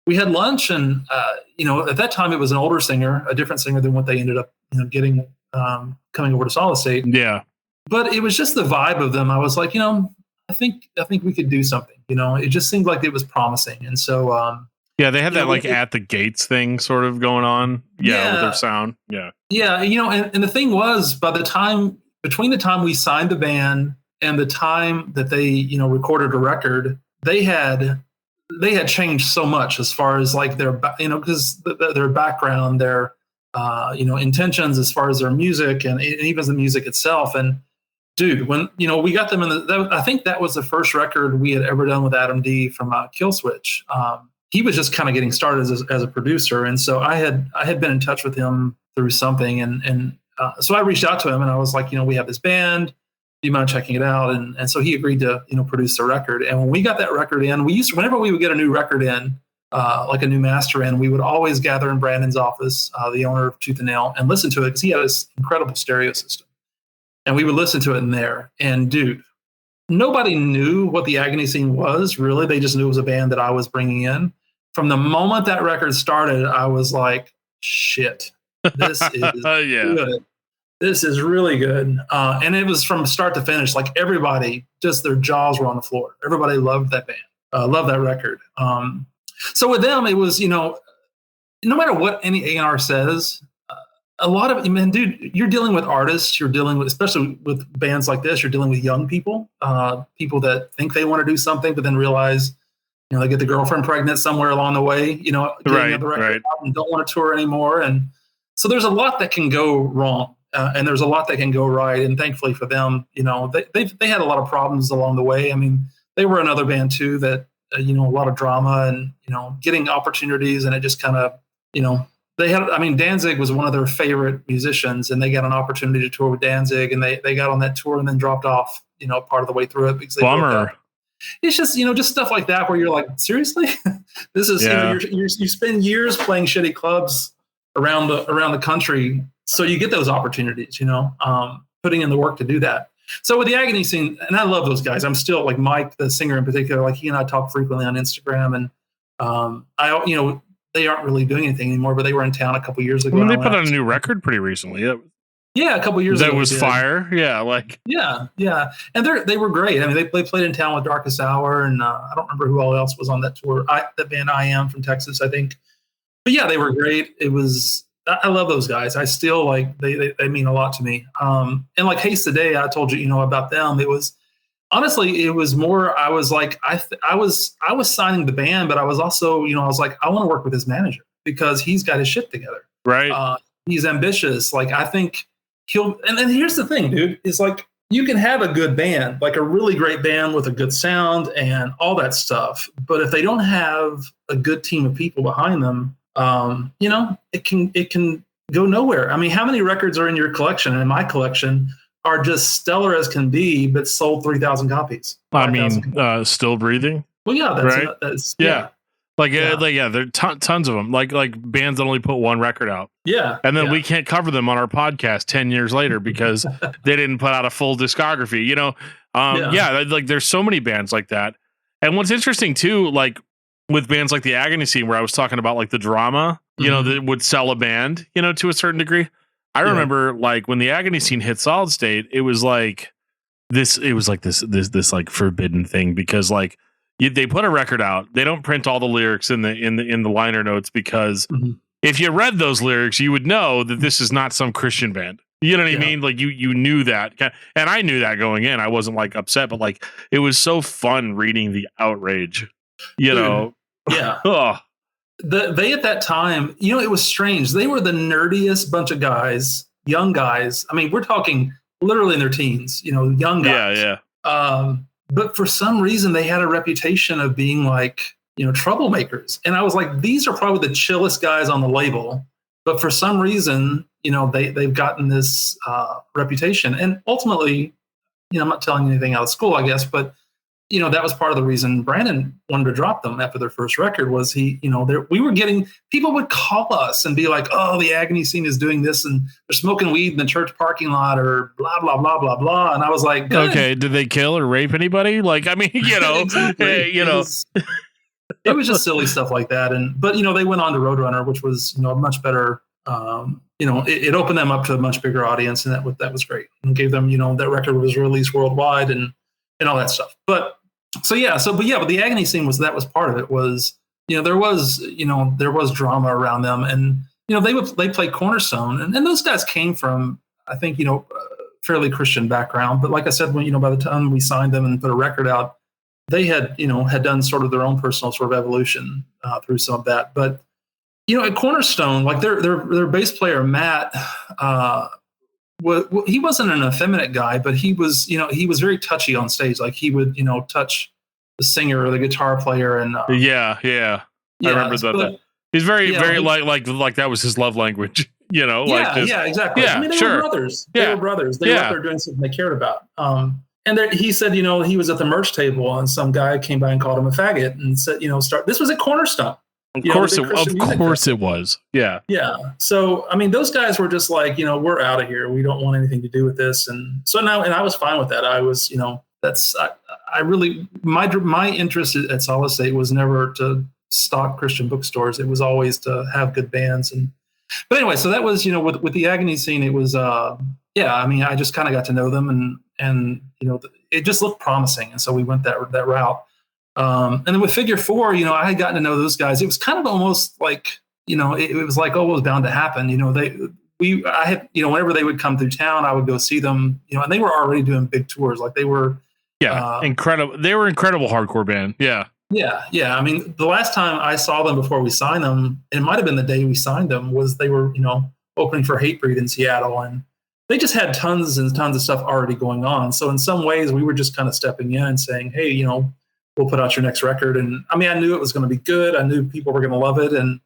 we had lunch. And, at that time it was an older singer, a different singer than what they ended up getting coming over to Solid State. Yeah. But it was just the vibe of them. I was like, I think we could do something. It just seemed like it was promising. And so, they had that like at the gates thing sort of going on. Yeah, with their sound. Yeah. Yeah, and the thing was, between the time we signed the band and the time that they, recorded a record, they had they had changed so much as far as like their, because their background, their, intentions as far as their music and even the music itself. And dude, when, we got them I think that was the first record we had ever done with Adam D from Kill Switch. He was just kind of getting started as a producer. And so I had been in touch with him through something. And so I reached out to him and I was like, we have this band. Do you mind checking it out? And so he agreed to, produce the record. And when we got that record in, whenever we would get a new record in, like a new master in, we would always gather in Brandon's office, the owner of Tooth and Nail, and listen to it because he had this incredible stereo system. And we would listen to it in there. And dude, nobody knew what the Agony Scene was, really. They just knew it was a band that I was bringing in. From the moment that record started, I was like, shit, this is good. This is really good. And it was from start to finish, like everybody, just their jaws were on the floor. Everybody loved that band, loved that record. So with them, it was, no matter what any A&R says, a lot of, man, dude, you're dealing with artists, you're dealing with, especially with bands like this, you're dealing with young people, people that think they want to do something, but then realize, they get the girlfriend pregnant somewhere along the way, getting the record out and don't want to tour anymore. And so there's a lot that can go wrong. And there's a lot that can go right. And thankfully for them, they had a lot of problems along the way. I mean, they were another band too that, a lot of drama and, getting opportunities. And it just kind of, Danzig was one of their favorite musicians and they got an opportunity to tour with Danzig and they got on that tour and then dropped off, part of the way through it because they Bummer. It's just, just stuff like that where you're like, seriously, this is, you spend years playing shitty clubs around the country. So you get those opportunities, putting in the work to do that. So with the Agony Scene, and I love those guys. I'm still like Mike, the singer in particular, like he and I talk frequently on Instagram and, they aren't really doing anything anymore, but they were in town a couple years ago. They put out a new record pretty recently. Yeah, a couple years ago. That was fire. Yeah, yeah. And they were great. I mean, they played in town with Darkest Hour, and I don't remember who all else was on that tour. That band I Am from Texas, I think. But yeah, they were great. I love those guys. I still like they mean a lot to me. And like Haste Today, I told you, about them. It was more. I was like, I was signing the band, but I was also, I was like, I want to work with his manager because he's got his shit together. Right. He's ambitious. Like I think and then here's the thing, dude, is like you can have a good band, like a really great band with a good sound and all that stuff. But if they don't have a good team of people behind them, it can go nowhere. I mean, how many records are in your collection? And in my collection are just stellar as can be, but sold 3,000 copies. Still breathing. Well, yeah, that's yeah. There are tons of them. Like bands that only put one record out. Yeah. And then we can't cover them on our podcast 10 years later because they didn't put out a full discography, like there's so many bands like that. And what's interesting too, like with bands like the Agony Scene, where I was talking about like the drama, that would sell a band, to a certain degree. I remember like when the Agony Scene hit Solid State, it was like this like forbidden thing because like they put a record out. They don't print all the lyrics in the liner notes because if you read those lyrics, you would know that this is not some Christian band. You know what I mean? Like you knew that, and I knew that going in. I wasn't like upset, but like it was so fun reading the outrage. Yeah. They at that time, it was strange. They were the nerdiest bunch of guys, young guys. I mean, we're talking literally in their teens. Young guys. Yeah. But for some reason, they had a reputation of being like, troublemakers. And I was like, these are probably the chillest guys on the label. But for some reason, they've gotten this reputation. And ultimately, I'm not telling you anything out of school, I guess, but, that was part of the reason Brandon wanted to drop them after their first record was we were getting, people would call us and be like, oh, the Agony Scene is doing this and they're smoking weed in the church parking lot or blah, blah, blah, blah, blah. And I was like, okay, did they kill or rape anybody? Like, I mean, exactly. It was just silly stuff like that. But they went on to Roadrunner, which was, a much better, it opened them up to a much bigger audience. And that was great and gave them, that record was released worldwide and all that stuff. But the Agony Scene was part of it was, there was drama around them and, they played Cornerstone and those guys came from, I think, fairly Christian background. But like I said, when, by the time we signed them and put a record out, they had done sort of their own personal sort of evolution through some of that. But at Cornerstone, like their bass player Matt, he wasn't an effeminate guy, but he was very touchy on stage. Like he would touch the singer or the guitar player, and yeah, I remember that. He's very like that was his love language. Exactly. Yeah, I mean, they were brothers. They were brothers. They were out there doing something they cared about. And he said, he was at the merch table and some guy came by and called him a faggot and said, this was at Cornerstone. Of course it was. Yeah. Yeah. So, I mean, those guys were just like, we're out of here. We don't want anything to do with this. And so now, and I was fine with that. I was, I really, my interest at Solid State was never to stock Christian bookstores. It was always to have good bands. But anyway, so that was, with the Agony Scene, it was, I mean, I just kind of got to know them and it just looked promising. And so we went that route. And then with Figure 4, I had gotten to know those guys. It was kind of almost like, it was like, it was bound to happen. I had, whenever they would come through town, I would go see them, and they were already doing big tours. Like they were, incredible. They were incredible hardcore band. Yeah. Yeah. I mean, the last time I saw them before we signed them, it might've been the day we signed them, was they were, opening for Hatebreed in Seattle, and they just had tons and tons of stuff already going on. So in some ways we were just kind of stepping in and saying, hey, we'll put out your next record. And I mean, I knew it was going to be good. I knew people were going to love it. And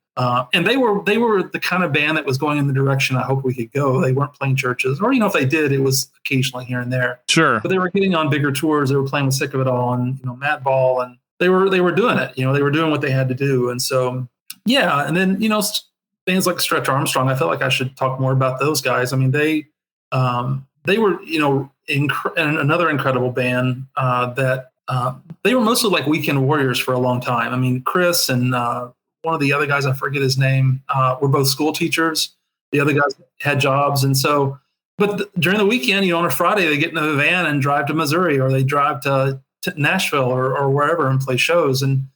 they were the kind of band that was going in the direction I hoped we could go. They weren't playing churches, or, if they did, it was occasionally here and there. Sure. But they were getting on bigger tours. They were playing with Sick of It All and, Madball, and they were doing it. They were doing what they had to do. And so, yeah. And then, bands like Stretch Armstrong, I felt like I should talk more about those guys. I mean, they were, another incredible band that they were mostly like weekend warriors for a long time. I mean, Chris and one of the other guys, I forget his name, were both school teachers. The other guys had jobs. And so, but during the weekend, on a Friday, they get in a van and drive to Missouri, or they drive to Nashville or wherever and play shows. And,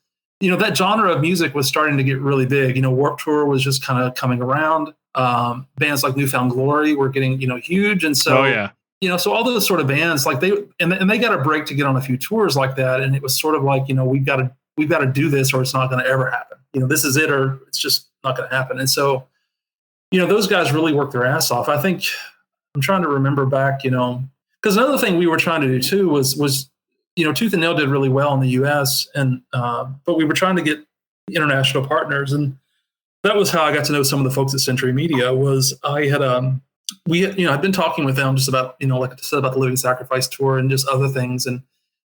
that genre of music was starting to get really big. Warped Tour was just kind of coming around. Bands like Newfound Glory were getting, huge. And so, so all those sort of bands, like they got a break to get on a few tours like that. And it was sort of like, we've got to do this, or it's not going to ever happen. This is it, or it's just not going to happen. And so, those guys really worked their ass off. I think I'm trying to remember back, because another thing we were trying to do too was Tooth and Nail did really well in the US, and, but we were trying to get international partners. And that was how I got to know some of the folks at Century Media. Was I had, I'd been talking with them just about, like I said, about the Living Sacrifice tour and just other things. And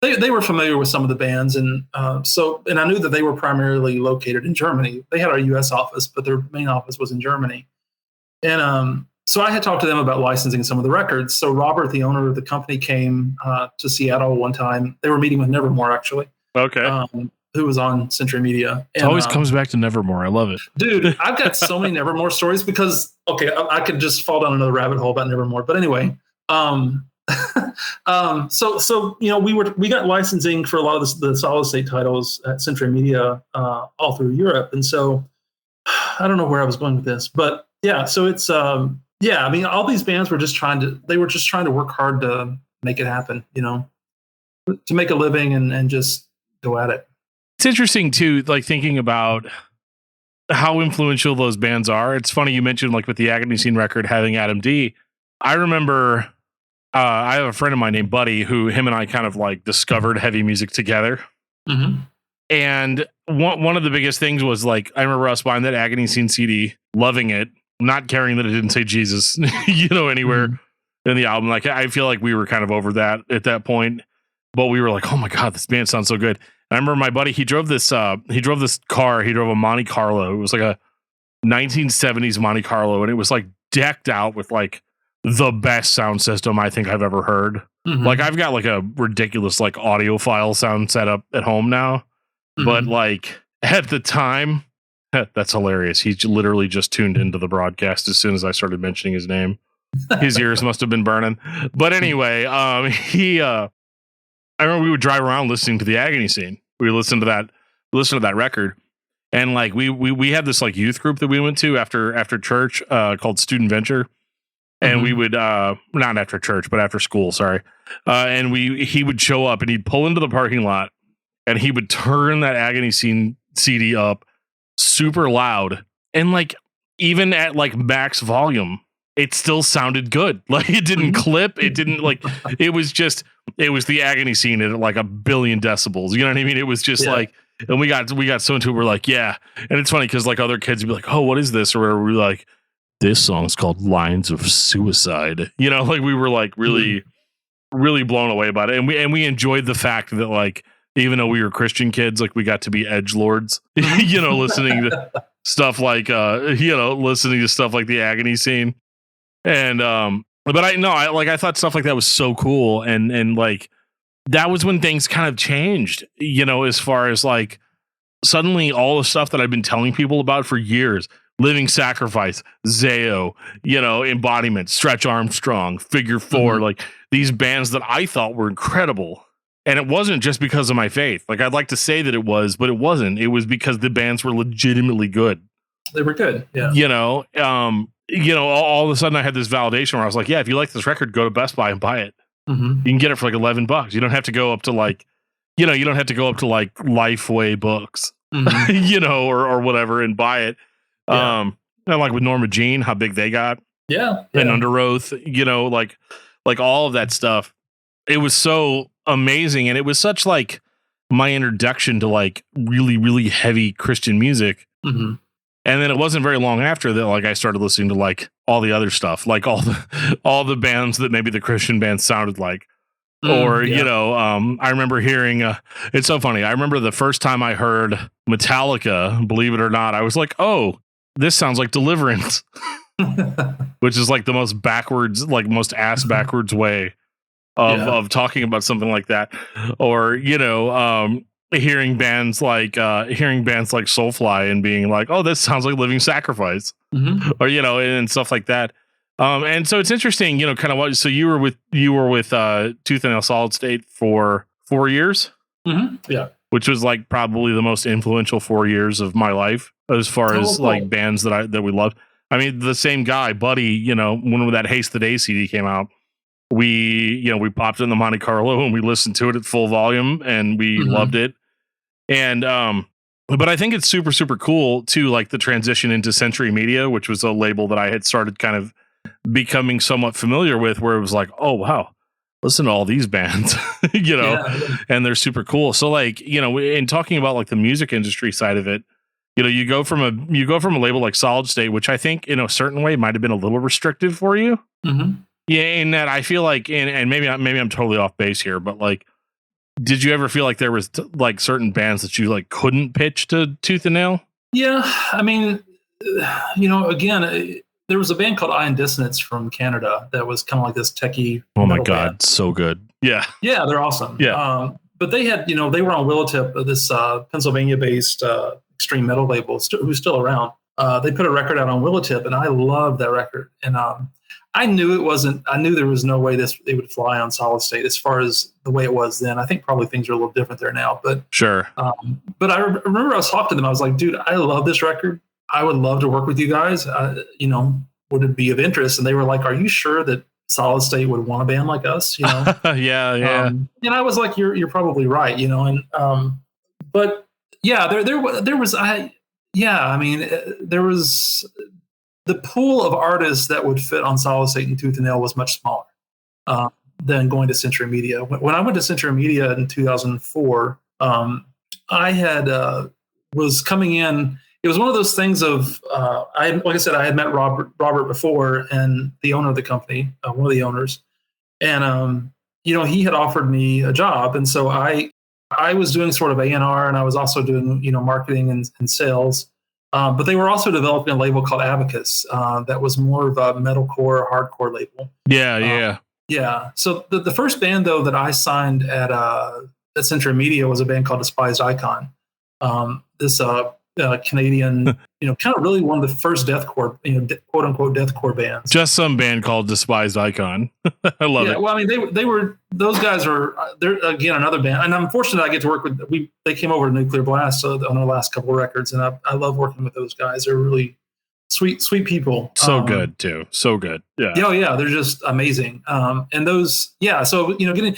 they were familiar with some of the bands. And and I knew that they were primarily located in Germany. They had our US office, but their main office was in Germany. And so I had talked to them about licensing some of the records. So Robert, the owner of the company, came to Seattle one time. They were meeting with Nevermore, actually. Okay. Who was on Century Media. It always comes back to Nevermore. I love it. Dude, I've got so many Nevermore stories because, I could just fall down another rabbit hole about Nevermore. But anyway, so we got licensing for a lot of the Solid State titles at Century Media all through Europe. And so I don't know where I was going with this, but yeah, so it's I mean, all these bands were just trying to work hard to make it happen, to make a living and just go at it. It's interesting too, like thinking about how influential those bands are. It's funny you mentioned, like, with the Agony Scene record having Adam D. I remember I have a friend of mine named Buddy who him and I kind of like discovered heavy music together. Mm-hmm. And one of the biggest things was, like, I remember us buying that Agony Scene CD, loving it, not caring that it didn't say Jesus, anywhere in the album. Like, I feel like we were kind of over that at that point, but we were like, oh my God, this band sounds so good. And I remember my buddy, he drove this car. He drove a Monte Carlo. It was like a 1970s Monte Carlo. And it was like decked out with like the best sound system I think I've ever heard. Mm-hmm. Like, I've got like a ridiculous like audiophile sound setup at home now. Mm-hmm. But like at the time, that's hilarious. He literally just tuned into the broadcast as soon as I started mentioning his name. His ears must have been burning. But anyway, I remember we would drive around listening to the Agony Scene. We would listen to that record. And like we had this like youth group that we went to after church called Student Venture. And we would not after church, but after school, sorry. And he would show up and he'd pull into the parking lot and he would turn that Agony Scene CD up super loud, and like even at like max volume, it still sounded good. Like it didn't clip, it didn't like it was the Agony Scene at like 1 billion decibels. You know what I mean? It was just like, and we got so into it, we're like, yeah. And it's funny because like other kids would be like, oh, what is this? Or whatever. We're like, this song's called Lines of Suicide. You know, like we were like really blown away about it. And we enjoyed the fact that like, even though we were Christian kids, like we got to be edgelords, you know, listening to stuff like listening to stuff like the Agony Scene. And but I thought stuff like that was so cool, and like that was when things kind of changed, you know, as far as like suddenly all the stuff that I've been telling people about for years, Living Sacrifice, Zao, you know, Embodiment, Stretch Armstrong, Figure 4, like these bands that I thought were incredible. And it wasn't just because of my faith. Like I'd like to say that it was, but it wasn't. It was because the bands were legitimately good. They were good. Yeah. All of a sudden I had this validation where I was like, yeah, if you like this record, go to Best Buy and buy it. You can get it for like $11. You don't have to go up to like, you don't have to go up to like Lifeway Books, you know, or whatever and buy it. And like with Norma Jean, how big they got. Yeah. And Under Oath, you know, like all of that stuff. It was so amazing. And it was such like my introduction to like really, really heavy Christian music. And then it wasn't very long after that, like I started listening to like all the other stuff, like all the bands that maybe the Christian bands sounded like, I remember hearing. It's so funny. I remember the first time I heard Metallica, believe it or not, I was like, oh, this sounds like Deliverance, which is like the most backwards, like most ass backwards way of talking about something like that, or hearing bands like Soulfly and being like, oh, this sounds like Living Sacrifice, or and stuff like that. And so it's interesting, kind of what. So you were with Tooth and Nail Solid State for 4 years, yeah, which was like probably the most influential 4 years of my life as far as like bands that we loved. I mean, the same guy, Buddy. When that Haste the Day CD came out, we popped in the Monte Carlo and we listened to it at full volume and we loved it. And but I think it's super, super cool too, like the transition into Century Media, which was a label that I had started kind of becoming somewhat familiar with, where it was like, oh wow, listen to all these bands, and they're super cool. So like, in talking about like the music industry side of it, you go from a label like Solid State, which I think in a certain way might have been a little restrictive for you. Yeah, in that I feel like, and maybe I'm totally off base here, but like, did you ever feel like there was like certain bands that you like couldn't pitch to Tooth and Nail? Yeah, I mean, again, there was a band called Iron Dissonance from Canada that was kind of like this techie. Oh my god, band. So good! Yeah, they're awesome. Yeah, but they had, they were on Willowtip, this Pennsylvania-based extreme metal label who's still around. They put a record out on Willowtip, and I loved that record. And I knew there was no way it would fly on Solid State as far as the way it was then. I think probably things are a little different there now, but sure. But I remember I was talking to them. I was like, dude, I love this record. I would love to work with you guys. Would it be of interest? And they were like, are you sure that Solid State would want a band like us? Yeah. And I was like, you're probably right. But yeah, there was the pool of artists that would fit on Solid State and Tooth and Nail was much smaller than going to Century Media. When I went to Century Media in 2004, I was coming in. It was one of those things of, like I said, I had met Robert before, and the owner of the company, one of the owners, and he had offered me a job, and so I was doing sort of A&R, and I was also doing marketing and sales. But they were also developing a label called Abacus that was more of a metalcore, hardcore label. Yeah. So the first band, though, that I signed at Century Media was a band called Despised Icon. This Canadian, kind of really one of the first deathcore, quote unquote deathcore bands. Just some band called Despised Icon. I love it. Well, I mean, those guys they're again another band, and I'm fortunate I get to work with. They came over to Nuclear Blast on our last couple of records, and I love working with those guys. They're really sweet people. So good too. So good. Yeah. Oh yeah, they're just amazing. And those, yeah. So getting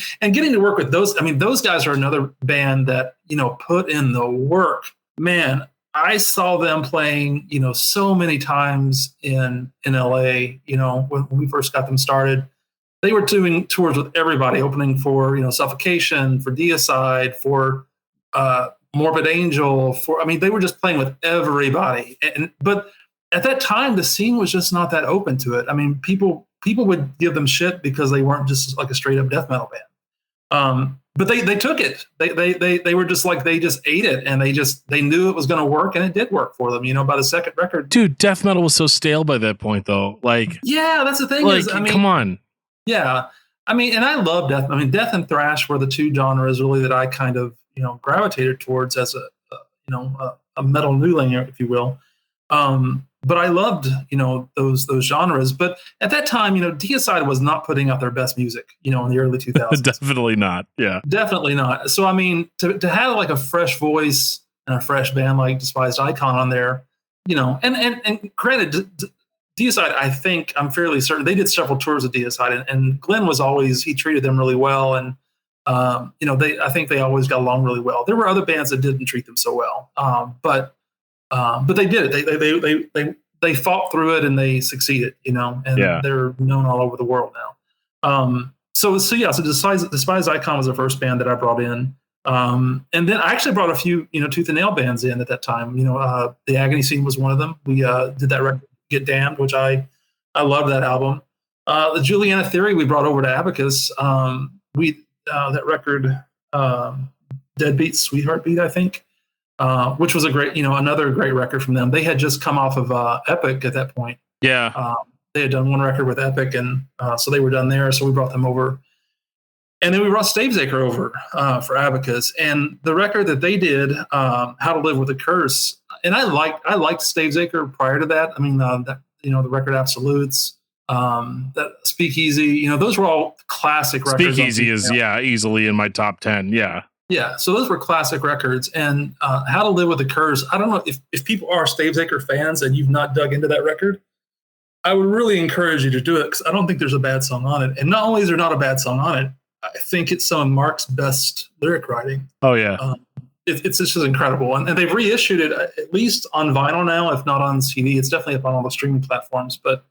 to work with those. I mean, those guys are another band that put in the work. Man, I saw them playing so many times in LA. When we first got them started, they were doing tours with everybody, opening for Suffocation, for Deicide, for Morbid Angel. They were just playing with everybody. But at that time, the scene was just not that open to it. I mean, people would give them shit because they weren't just like a straight up death metal band. But they took it. They were just like, they just ate it, and they knew it was going to work, and it did work for them. By the second record, dude, death metal was so stale by that point, though. Like, yeah, that's the thing. Come on. Yeah, and I love death. Death and thrash were the two genres really that I kind of gravitated towards as a metal newling, if you will. But I loved, those genres. But at that time, Deicide was not putting out their best music, in the early 2000s. Definitely not. Yeah. Definitely not. So, to have like a fresh voice and a fresh band like Despised Icon on there, and granted, Deicide, I'm fairly certain they did several tours of Deicide, and Glenn he treated them really well. And, I think they always got along really well. There were other bands that didn't treat them so well. But they did it. They fought through it, and they succeeded, and they're known all over the world now. So Despised Icon was the first band that I brought in. And then I actually brought a few, Tooth and Nail bands in at that time. The Agony Scene was one of them. We did that record, Get Damned, which I love that album. The Juliana Theory we brought over to Abacus. That record, Deadbeat, Sweetheart Beat, I think. Which was a great, another great record from them. They had just come off of Epic at that point. Yeah. They had done one record with Epic, and so they were done there. So we brought them over. And then we brought Stavesacre over for Abacus. And the record that they did, How to Live with a Curse, and I liked Stavesacre prior to that. The record Absolutes, that Speakeasy, those were all classic records. Speakeasy is, easily in my top 10. Yeah. Yeah, so those were classic records. And How to Live with a Curse, I don't know if people are Stavesacre fans and you've not dug into that record, I would really encourage you to do it, because I don't think there's a bad song on it. And not only is there not a bad song on it, I think it's some of Mark's best lyric writing. Oh, yeah. It's just incredible. And they've reissued it, at least on vinyl now, if not on CD. It's definitely up on all the streaming platforms. But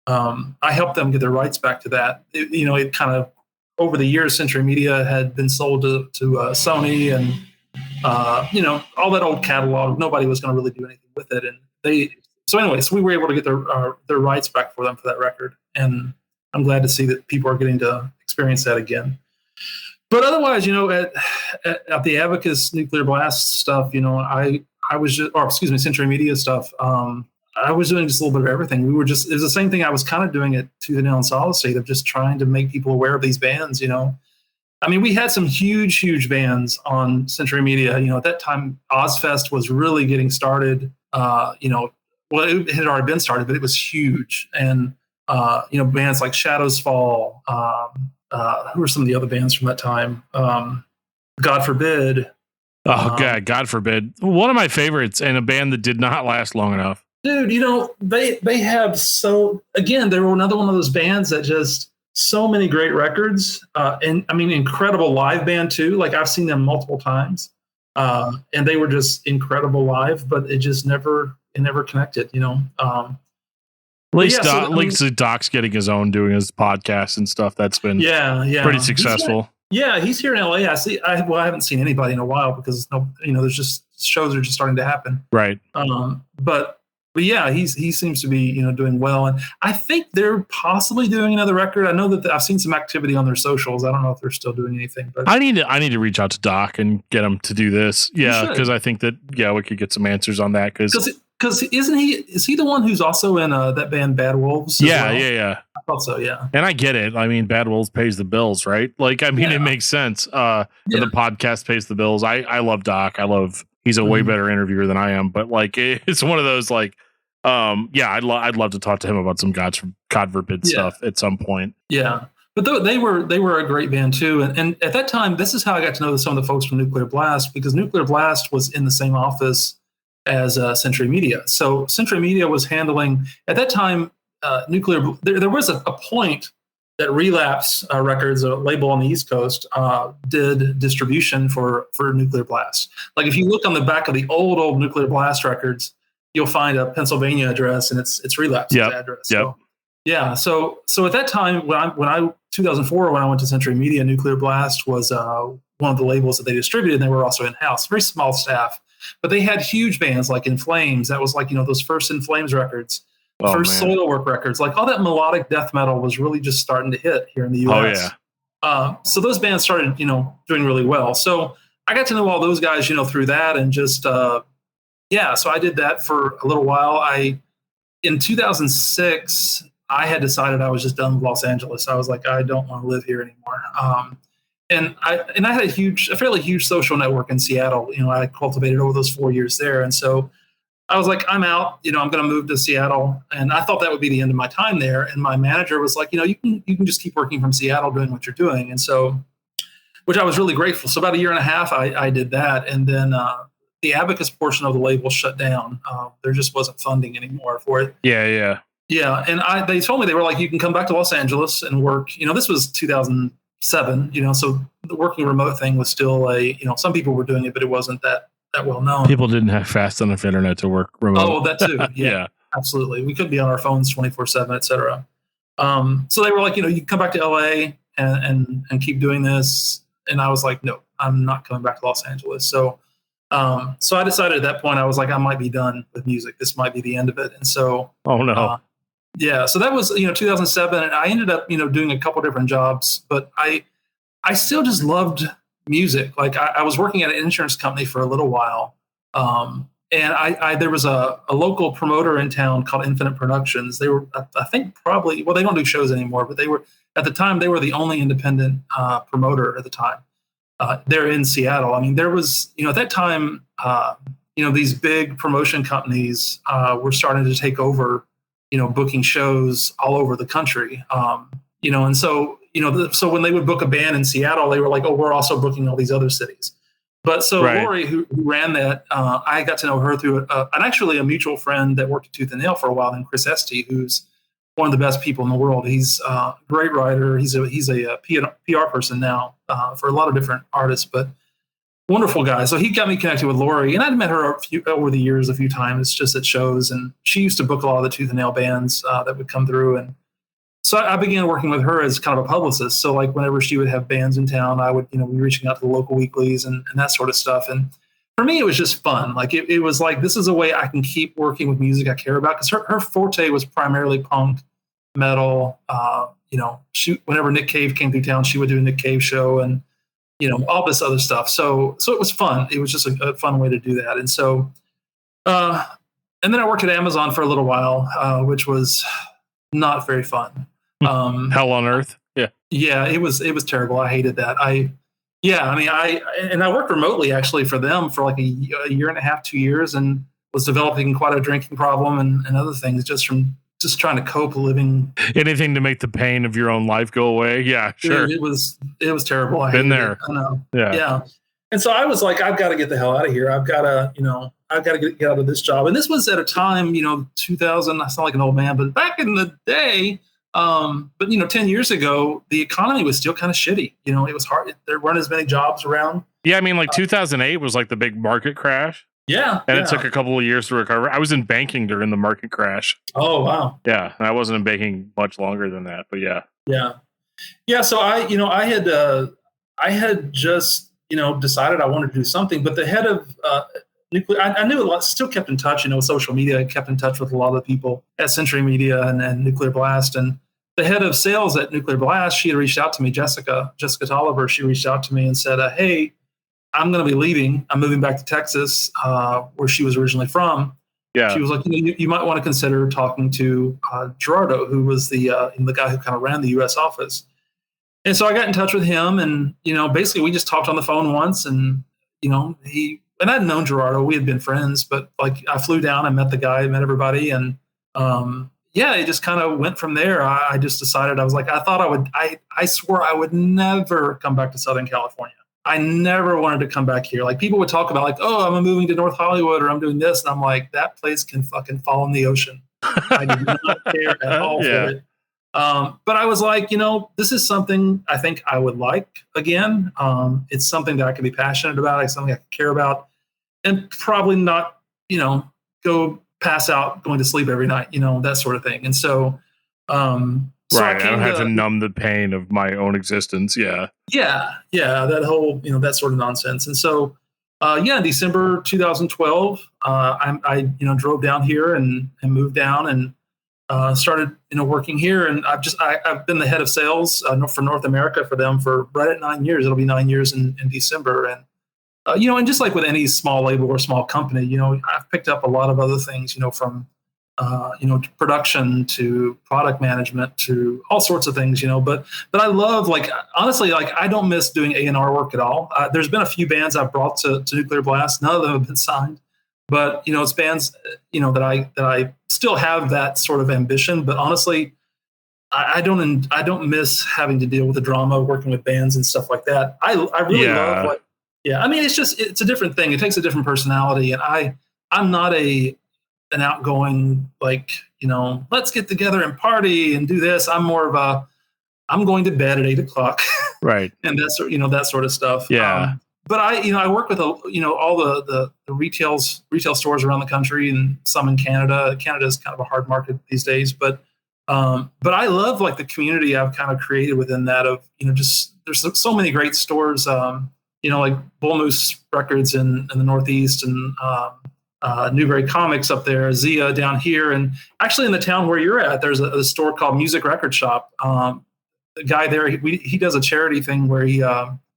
I helped them get their rights back to that. It kind of, over the years, Century Media had been sold to Sony, and all that old catalog. Nobody was going to really do anything with it, and so we were able to get their rights back for them for that record, and I'm glad to see that people are getting to experience that again. But otherwise, at the Abacus Nuclear Blast stuff, I was just, Century Media stuff. I was doing just a little bit of everything. It was the same thing I was kind of doing at Tooth and Nail and Solid State, of just trying to make people aware of these bands, we had some huge bands on Century Media. At that time, Ozfest was really getting started. It had already been started, but it was huge. And, bands like Shadows Fall, who were some of the other bands from that time? God Forbid. God Forbid. One of my favorites, and a band that did not last long enough. Dude, they have they were another one of those bands that just so many great records, and incredible live band too. Like, I've seen them multiple times, and they were just incredible live, but it just never connected, At least Doc's getting his own, doing his podcast and stuff. That's been pretty successful. He's here in LA. I haven't seen anybody in a while, because there's just shows are just starting to happen. Right. But yeah, he seems to be doing well, and I think they're possibly doing another record. I know that I've seen some activity on their socials. I don't know if they're still doing anything, but I need to reach out to Doc and get him to do this. Yeah, because I think that we could get some answers on that. Because is he the one who's also in that band Bad Wolves? Yeah. I thought so. Yeah, and I get it. Bad Wolves pays the bills, right? It makes sense. The podcast pays the bills. I love Doc. He's a way better interviewer than I am, but it's one of those I'd love to talk to him about some God Forbid stuff at some point. Yeah, but they were a great band too, and at that time, this is how I got to know some of the folks from Nuclear Blast, because Nuclear Blast was in the same office as Century Media. So Century Media was handling, at that time, Nuclear. There was a point that Relapse Records, a label on the East Coast, did distribution for Nuclear Blast. Like if you look on the back of the old Nuclear Blast records, you'll find a Pennsylvania address, and it's Relapse's address. Yep. So, yeah. So at that time, when I 2004, when I went to Century Media, Nuclear Blast was one of the labels that they distributed, and they were also in house. Very small staff, but they had huge bands like In Flames. That was like those first In Flames records. First Soilwork records, like all that melodic death metal was really just starting to hit here in the U.S. Oh yeah. So those bands started, doing really well. So I got to know all those guys, through that, and just So I did that for a little while. In 2006, I had decided I was just done with Los Angeles. I was like, I don't want to live here anymore. And I had a fairly huge social network in Seattle. I cultivated over those 4 years there, and so I was like, I'm out, I'm going to move to Seattle. And I thought that would be the end of my time there. And my manager was like, you can just keep working from Seattle doing what you're doing. And so, which I was really grateful. So about a year and a half, I did that. And then the Abacus portion of the label shut down. There just wasn't funding anymore for it. Yeah. Yeah. And they told me, they were like, you can come back to Los Angeles and work. This was 2007, so the working remote thing was still some people were doing it, but it wasn't that well known. People didn't have fast enough internet to work remote. Oh, that too. Yeah, absolutely. We could be on our phones 24/7, etc. So they were like, you can come back to LA and keep doing this. And I was like, no, I'm not coming back to Los Angeles. So I decided at that point, I was like, I might be done with music. This might be the end of it. And so, oh no. So that was 2007, and I ended up doing a couple different jobs, but I still just loved music. Like I was working at an insurance company for a little while, and there was a local promoter in town called Infinite Productions. They were, I think, probably, well, they don't do shows anymore, but they were at the time they were the only independent promoter at the time. They're in Seattle. I mean, there was at that time these big promotion companies were starting to take over booking shows all over the country. And so so when they would book a band in Seattle, they were like, oh, we're also booking all these other cities. But so right. Lori, who ran that, I got to know her through actually a mutual friend that worked at Tooth and Nail for a while, named Chris Esty, who's one of the best people in the world. He's a great writer. He's a PR person now for a lot of different artists, but wonderful guy. So he got me connected with Lori, and I'd met her over the years a few times, just at shows. And she used to book a lot of the Tooth and Nail bands that would come through. And so I began working with her as kind of a publicist. So like whenever she would have bands in town, I would, be reaching out to the local weeklies and that sort of stuff. And for me, it was just fun. Like it was like, this is a way I can keep working with music I care about. Cause her forte was primarily punk, metal. Whenever Nick Cave came through town, she would do a Nick Cave show and, all this other stuff. So it was fun. It was just a fun way to do that. And so, and then I worked at Amazon for a little while, which was not very fun. Hell on earth. Yeah, it was terrible. I hated that. I worked remotely actually for them for like a year and a half, 2 years, and was developing quite a drinking problem and other things just from trying to cope living. Anything to make the pain of your own life go away. Yeah, sure. It was terrible. I Been there. I know. Yeah. And so I was like, I've got to get the hell out of here. I've got to get out of this job. And this was at a time, 2000, I sound like an old man, but back in the day, 10 years ago, the economy was still kind of shitty. It was hard. There weren't as many jobs around. Yeah. I mean, 2008 was like the big market crash. Yeah. And it took a couple of years to recover. I was in banking during the market crash. Oh, wow. Yeah. And I wasn't in banking much longer than that, but yeah. Yeah. Yeah. So I had just, decided I wanted to do something, but the head of Nuclear, I knew a lot, still kept in touch, social media. I kept in touch with a lot of the people at Century Media and Nuclear Blast. And the head of sales at Nuclear Blast, she had reached out to me, Jessica Tolliver. She reached out to me and said, hey, I'm going to be leaving. I'm moving back to Texas, where she was originally from. Yeah. She was like, you might want to consider talking to Gerardo, who was the guy who kind of ran the U.S. office. And so I got in touch with him, and basically we just talked on the phone once, and and I'd known Gerardo, we had been friends, but like I flew down, I met the guy, met everybody, and it just kind of went from there. I just decided, I was like, I swore I would never come back to Southern California. I never wanted to come back here. Like people would talk about like, oh, I'm moving to North Hollywood or I'm doing this. And I'm like, that place can fucking fall in the ocean. I did not care at all for it. But I was like, this is something I think I would like again. It's something that I can be passionate about. It's something I can care about and probably not, go pass out going to sleep every night, that sort of thing. And so, right. I don't have to numb the pain of my own existence. Yeah. Yeah. That whole, that sort of nonsense. And so, in December 2012, I drove down here and moved down and started, working here. And I've been the head of sales for North America for them for right at 9 years. It'll be 9 years in December. And, and just like with any small label or small company, I've picked up a lot of other things, from production to product management to all sorts of things, but I love, like, honestly, like I don't miss doing A&R work at all. There's been a few bands I've brought to Nuclear Blast. None of them have been signed, but, it's bands, that I still have that sort of ambition, but honestly, I don't miss having to deal with the drama, working with bands and stuff like that. I really love, like, I mean, it's a different thing. It takes a different personality. And I'm not an outgoing, like, let's get together and party and do this. I'm more of I'm going to bed at 8 o'clock. Right. And that's, that sort of stuff. Yeah. But I work with, all the retail stores around the country and some in Canada. Canada is kind of a hard market these days, but I love, like, the community I've kind of created within that of, just there's so many great stores, like Bull Moose Records in the Northeast and Newberry Comics up there, Zia down here, and actually in the town where you're at, there's a store called Music Record Shop. The guy there, he does a charity thing where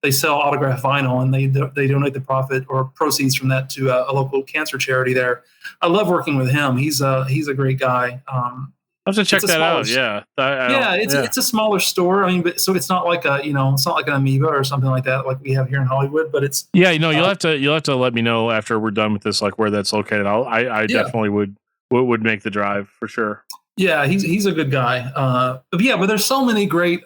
they sell autographed vinyl and they donate the profit or proceeds from that to a local cancer charity there. I love working with him. He's a great guy. I'll have to check that out. Yeah. It's a smaller store. I mean, but so it's not like it's not like an Amoeba or something like that, like we have here in Hollywood, but it's, you'll have to let me know after we're done with this, like where that's located. I definitely would make the drive for sure. Yeah. He's a good guy. But there's so many great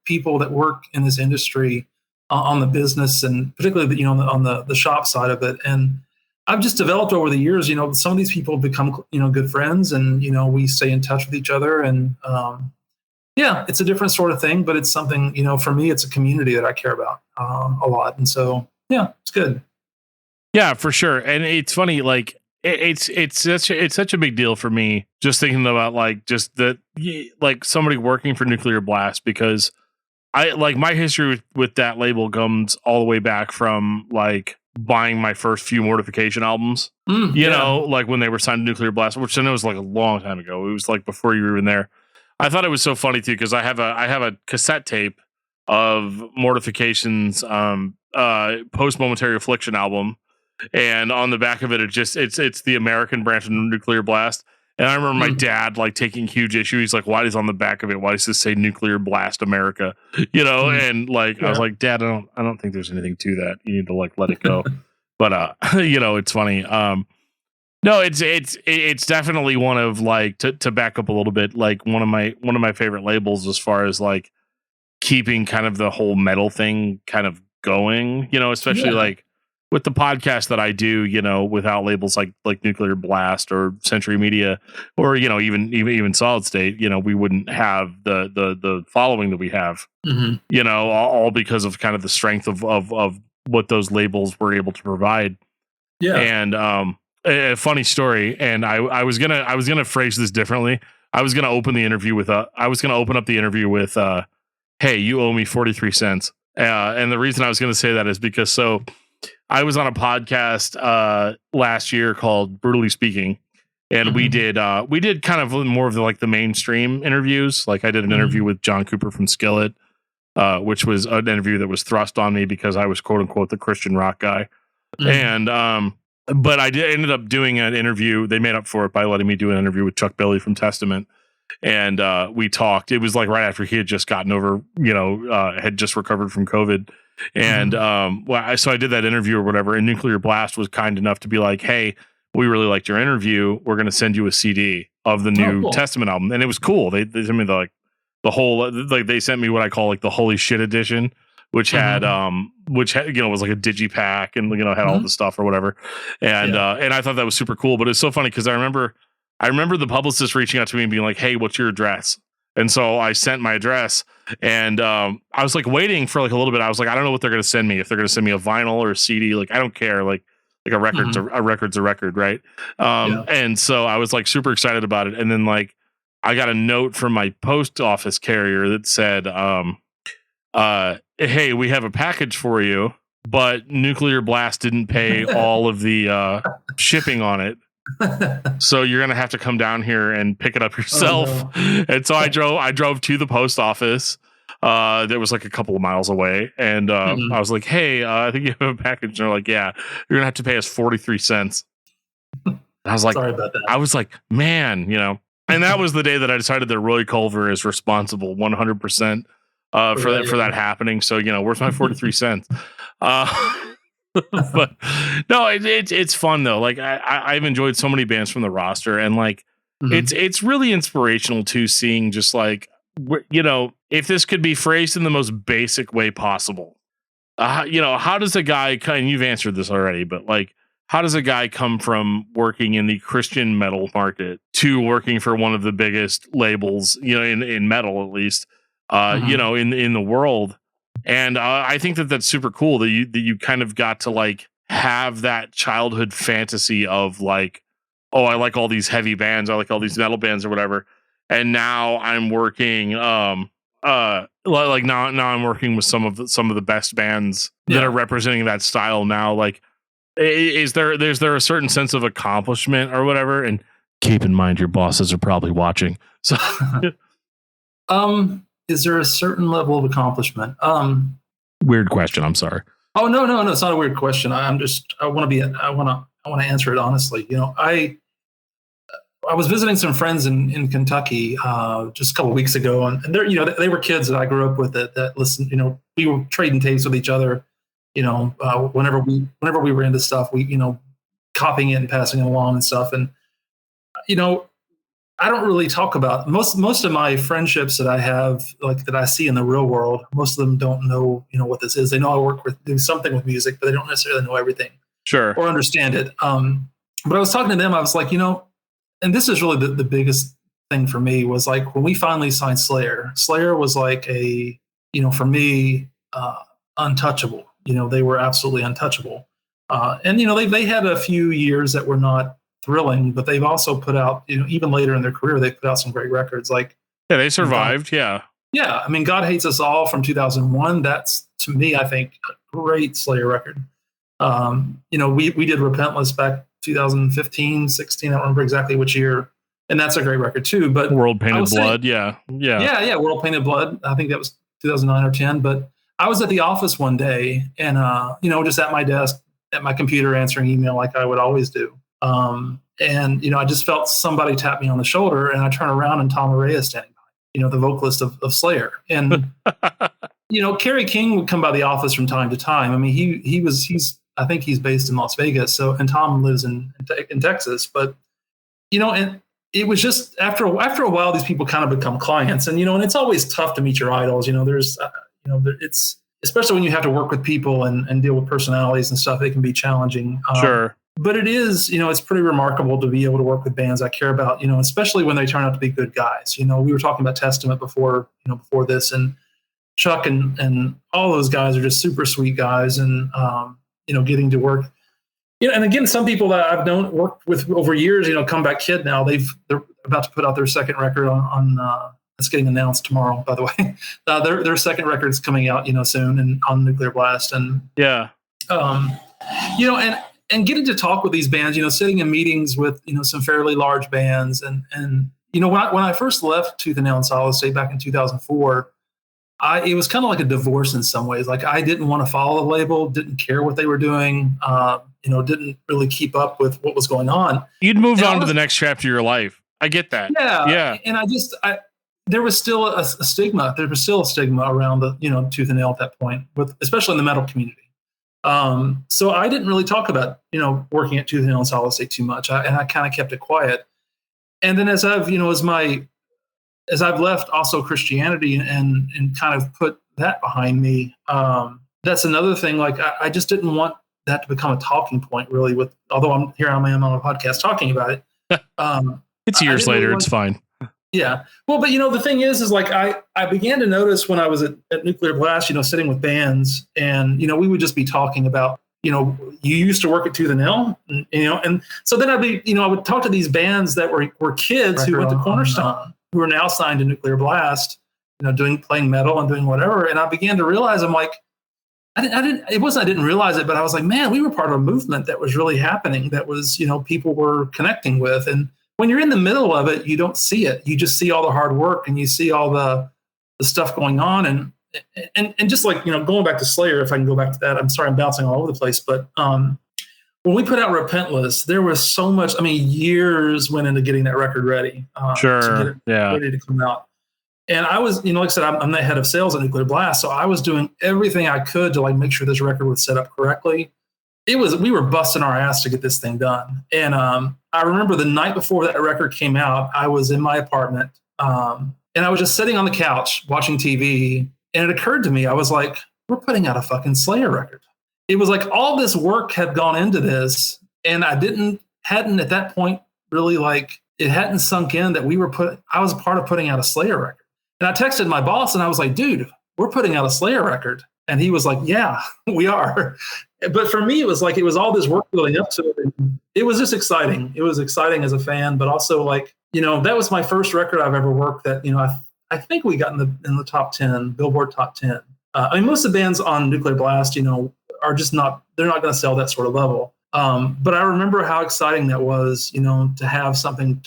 people that work in this industry on the business and particularly, on the shop side of it. And I've just developed over the years, some of these people have become, good friends and, we stay in touch with each other and, it's a different sort of thing, but it's something, for me, it's a community that I care about, a lot. And so, it's good. Yeah, for sure. And it's funny, like it's such a big deal for me just thinking about like just that, like somebody working for Nuclear Blast, because I like my history with that label comes all the way back from like buying my first few Mortification albums, you know, like when they were signed to Nuclear Blast, which I know was like a long time ago. It was like before you were even there. I thought it was so funny too, because I have a cassette tape of Mortification's Post Momentary Affliction album, and on the back of it, it's the American branch of Nuclear Blast. And I remember my dad like taking huge issue. He's like, "Why does on the back of it? Why does this say Nuclear Blast America?" You know, and like I was like, "Dad, I don't think there's anything to that. You need to like let it go." But you know, it's funny. No, it's definitely one of like to back up a little bit, like one of my favorite labels as far as like keeping kind of the whole metal thing kind of going. You know, especially like with the podcast that I do, you know, without labels like Nuclear Blast or Century Media or, you know, even Solid State, you know, we wouldn't have the following that we have, you know, all because of kind of the strength of what those labels were able to provide. Yeah. And a funny story, and I was gonna phrase this differently. I was gonna open up the interview with hey, you owe me 43 cents. And the reason I was gonna say that is because so I was on a podcast last year called Brutally Speaking, and we did kind of more of the mainstream interviews. Like I did an interview with John Cooper from Skillet, which was an interview that was thrust on me because I was quote unquote the Christian rock guy. And but I ended up doing an interview. They made up for it by letting me do an interview with Chuck Billy from Testament. And we talked. It was like right after he had just gotten over, you know, had just recovered from COVID. And so I did that interview or whatever, and Nuclear Blast was kind enough to be like, "Hey, we really liked your interview. We're going to send you a CD of the new Testament album." And it was cool. They sent me the whole, like they sent me what I call like the holy shit edition which had was like a digipack and had all the stuff or whatever, and I thought that was super cool. But it's so funny because I remember the publicist reaching out to me and being like, "Hey, what's your address?" And so I sent my address, and I was like waiting for like a little bit. I was like, I don't know what they're going to send me. If they're going to send me a vinyl or a CD, like I don't care. Like a record's a record, right? And so I was like super excited about it. And then like I got a note from my post office carrier that said, "Hey, we have a package for you, but Nuclear Blast didn't pay all of the shipping on it." So you're gonna have to come down here and pick it up yourself. Oh, no. And so I drove to the post office that was like a couple of miles away, and I was like, "Hey, I think you have a package." And they're like, "Yeah, you're gonna have to pay us 43 cents." I was like, "Sorry about that." I was like, "Man, And that was the day that I decided that Roy Culver is responsible 100% for that happening. So where's my 43 cents? But no, it's fun though. Like I've enjoyed so many bands from the roster, and like it's really inspirational too, seeing just like if this could be phrased in the most basic way possible. How does a guy and you've answered this already, but like how does a guy come from working in the Christian metal market to working for one of the biggest labels, in metal at least, in the world? And I think that that's super cool that you kind of got to like have that childhood fantasy of like, oh, I like all these heavy bands, I like all these metal bands or whatever. And now I'm working, now I'm working with some of the best bands that are representing that style now. Like, is there a certain sense of accomplishment or whatever? And keep in mind your bosses are probably watching. So, is there a certain level of accomplishment? Weird question. I'm sorry. Oh, no. It's not a weird question. I want to answer it honestly. I was visiting some friends in Kentucky just a couple of weeks ago, and they were kids that I grew up with that listened. We were trading tapes with each other. Whenever we were into stuff, we copying it and passing it along and stuff. And I don't really talk about most of my friendships that I have, like that I see in the real world. Most of them don't know what this is. They know I do something with music, but they don't necessarily know everything, sure, or understand it. But I was talking to them. I was like, and this is really the biggest thing for me was like when we finally signed Slayer. Slayer was like for me, untouchable. They were absolutely untouchable. And they had a few years that were not thrilling, but they've also put out, even later in their career, they put out some great records. Like, yeah, they survived. Yeah. I mean, God Hates Us All from 2001. That's, to me, I think, a great Slayer record. We did Repentless back 2015, 16. I don't remember exactly which year. And that's a great record too. But World Painted Blood. Yeah. World Painted Blood. I think that was 2009 or 10. But I was at the office one day and, just at my desk, at my computer answering email like I would always do. And I just felt somebody tap me on the shoulder, and I turn around and Tom Araya is standing by, the vocalist of Slayer. And, Kerry King would come by the office from time to time. I mean, I think he's based in Las Vegas. So, and Tom lives in Texas, but, and it was just after a while, these people kind of become clients, and, and it's always tough to meet your idols. There's, it's, especially when you have to work with people and deal with personalities and stuff, it can be challenging. Sure. But it is, it's pretty remarkable to be able to work with bands I care about, especially when they turn out to be good guys. We were talking about Testament before this, and Chuck and all those guys are just super sweet guys, and, getting to work. And again, some people that I've worked with over years, Comeback Kid now, they're about to put out their second record on it's getting announced tomorrow, by the way. Their second record's coming out, soon, and on Nuclear Blast. And yeah, and getting to talk with these bands, sitting in meetings with, some fairly large bands. And when I first left Tooth and Nail and Solid State back in 2004, it was kind of like a divorce in some ways. Like I didn't want to follow the label, didn't care what they were doing, didn't really keep up with what was going on. You'd moved on to the next chapter of your life. I get that. Yeah. And there was still a stigma. There was still a stigma around the, Tooth and Nail at that point, especially in the metal community. So I didn't really talk about, working at Tooth and Nail and Solid State too much. And I kind of kept it quiet. And then as I've left also Christianity and kind of put that behind me. That's another thing. Like I just didn't want that to become a talking point, really. Although I am on a podcast talking about it. It's years later. It's fine. Yeah. Well, but the thing is like I began to notice when I was at Nuclear Blast, sitting with bands, and we would just be talking about, you used to work at Tooth and Nail, and so then I would talk to these bands that were kids who went to Cornerstone, who are now signed to Nuclear Blast, playing metal and doing whatever, and I began to realize, I'm like, I didn't realize it, but I was like, man, we were part of a movement that was really happening, that was, people were connecting with. And when you're in the middle of it, you don't see it. You just see all the hard work, and you see all the stuff going on. And just like, going back to Slayer, if I can go back to that, I'm sorry, I'm bouncing all over the place, but when we put out Repentless, there was so much, years went into getting that record ready. To get it ready to come out. And I was, like I said, I'm the head of sales at Nuclear Blast. So I was doing everything I could to make sure this record was set up correctly. We were busting our ass to get this thing done. And I remember the night before that record came out, I was in my apartment, and I was just sitting on the couch watching TV. And it occurred to me, I was like, we're putting out a fucking Slayer record. It was like all this work had gone into this, and I hadn't at that point really it hadn't sunk in that I was part of putting out a Slayer record. And I texted my boss, and I was like, dude, we're putting out a Slayer record. And he was like, yeah, we are. But for me, it was all this work building up to it. And it was just exciting. It was exciting as a fan, but also that was my first record I've ever worked that, I think we got in the top 10, Billboard top 10. Most of the bands on Nuclear Blast, are just they're not going to sell that sort of level. But I remember how exciting that was, to have something,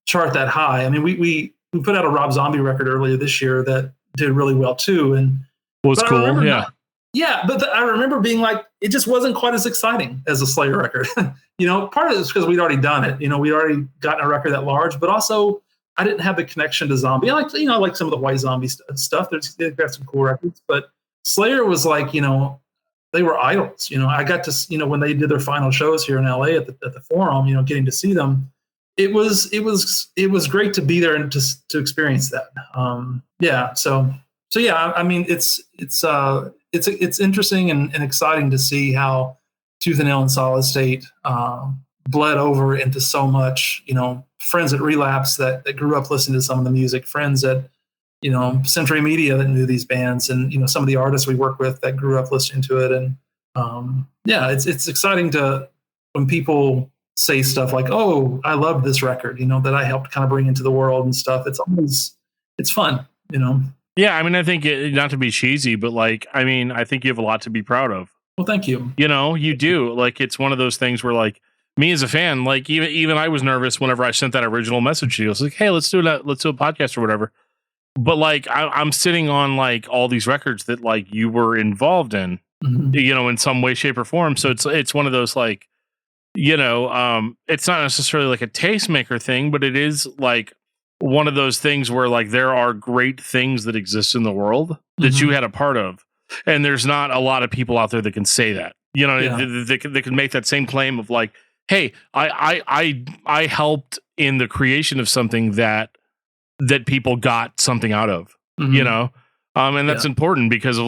chart that high. We put out a Rob Zombie record earlier this year that did really well too. And was cool. Yeah. But I remember being like, it just wasn't quite as exciting as a Slayer record. Part of it is because we'd already done it. We'd already gotten a record that large, but also I didn't have the connection to Zombie. I like some of the White Zombie stuff. They've got some cool records, but Slayer was they were idols. I got to, when they did their final shows here in LA at the Forum, getting to see them. It was great to be there and to experience that. So yeah, it's interesting and exciting to see how Tooth and Nail and Solid State bled over into so much. Friends at Relapse that grew up listening to some of the music, friends at Century Media that knew these bands, and some of the artists we work with that grew up listening to it. And it's exciting when people say stuff like, "Oh, I love this record," that I helped kind of bring into the world and stuff. It's fun. Yeah, I think not to be cheesy, but I think you have a lot to be proud of. Well, thank you. You do. It's one of those things where me as a fan, even I was nervous whenever I sent that original message to you. I was like, hey, let's do a podcast or whatever. But I'm sitting on all these records that you were involved in, mm-hmm. In some way, shape, or form. So it's one of those it's not necessarily a tastemaker thing, but it is one of those things where there are great things that exist in the world that mm-hmm. you had a part of, and there's not a lot of people out there that can say that. They can make that same claim of hey, I helped in the creation of something that people got something out of, mm-hmm. And that's important because of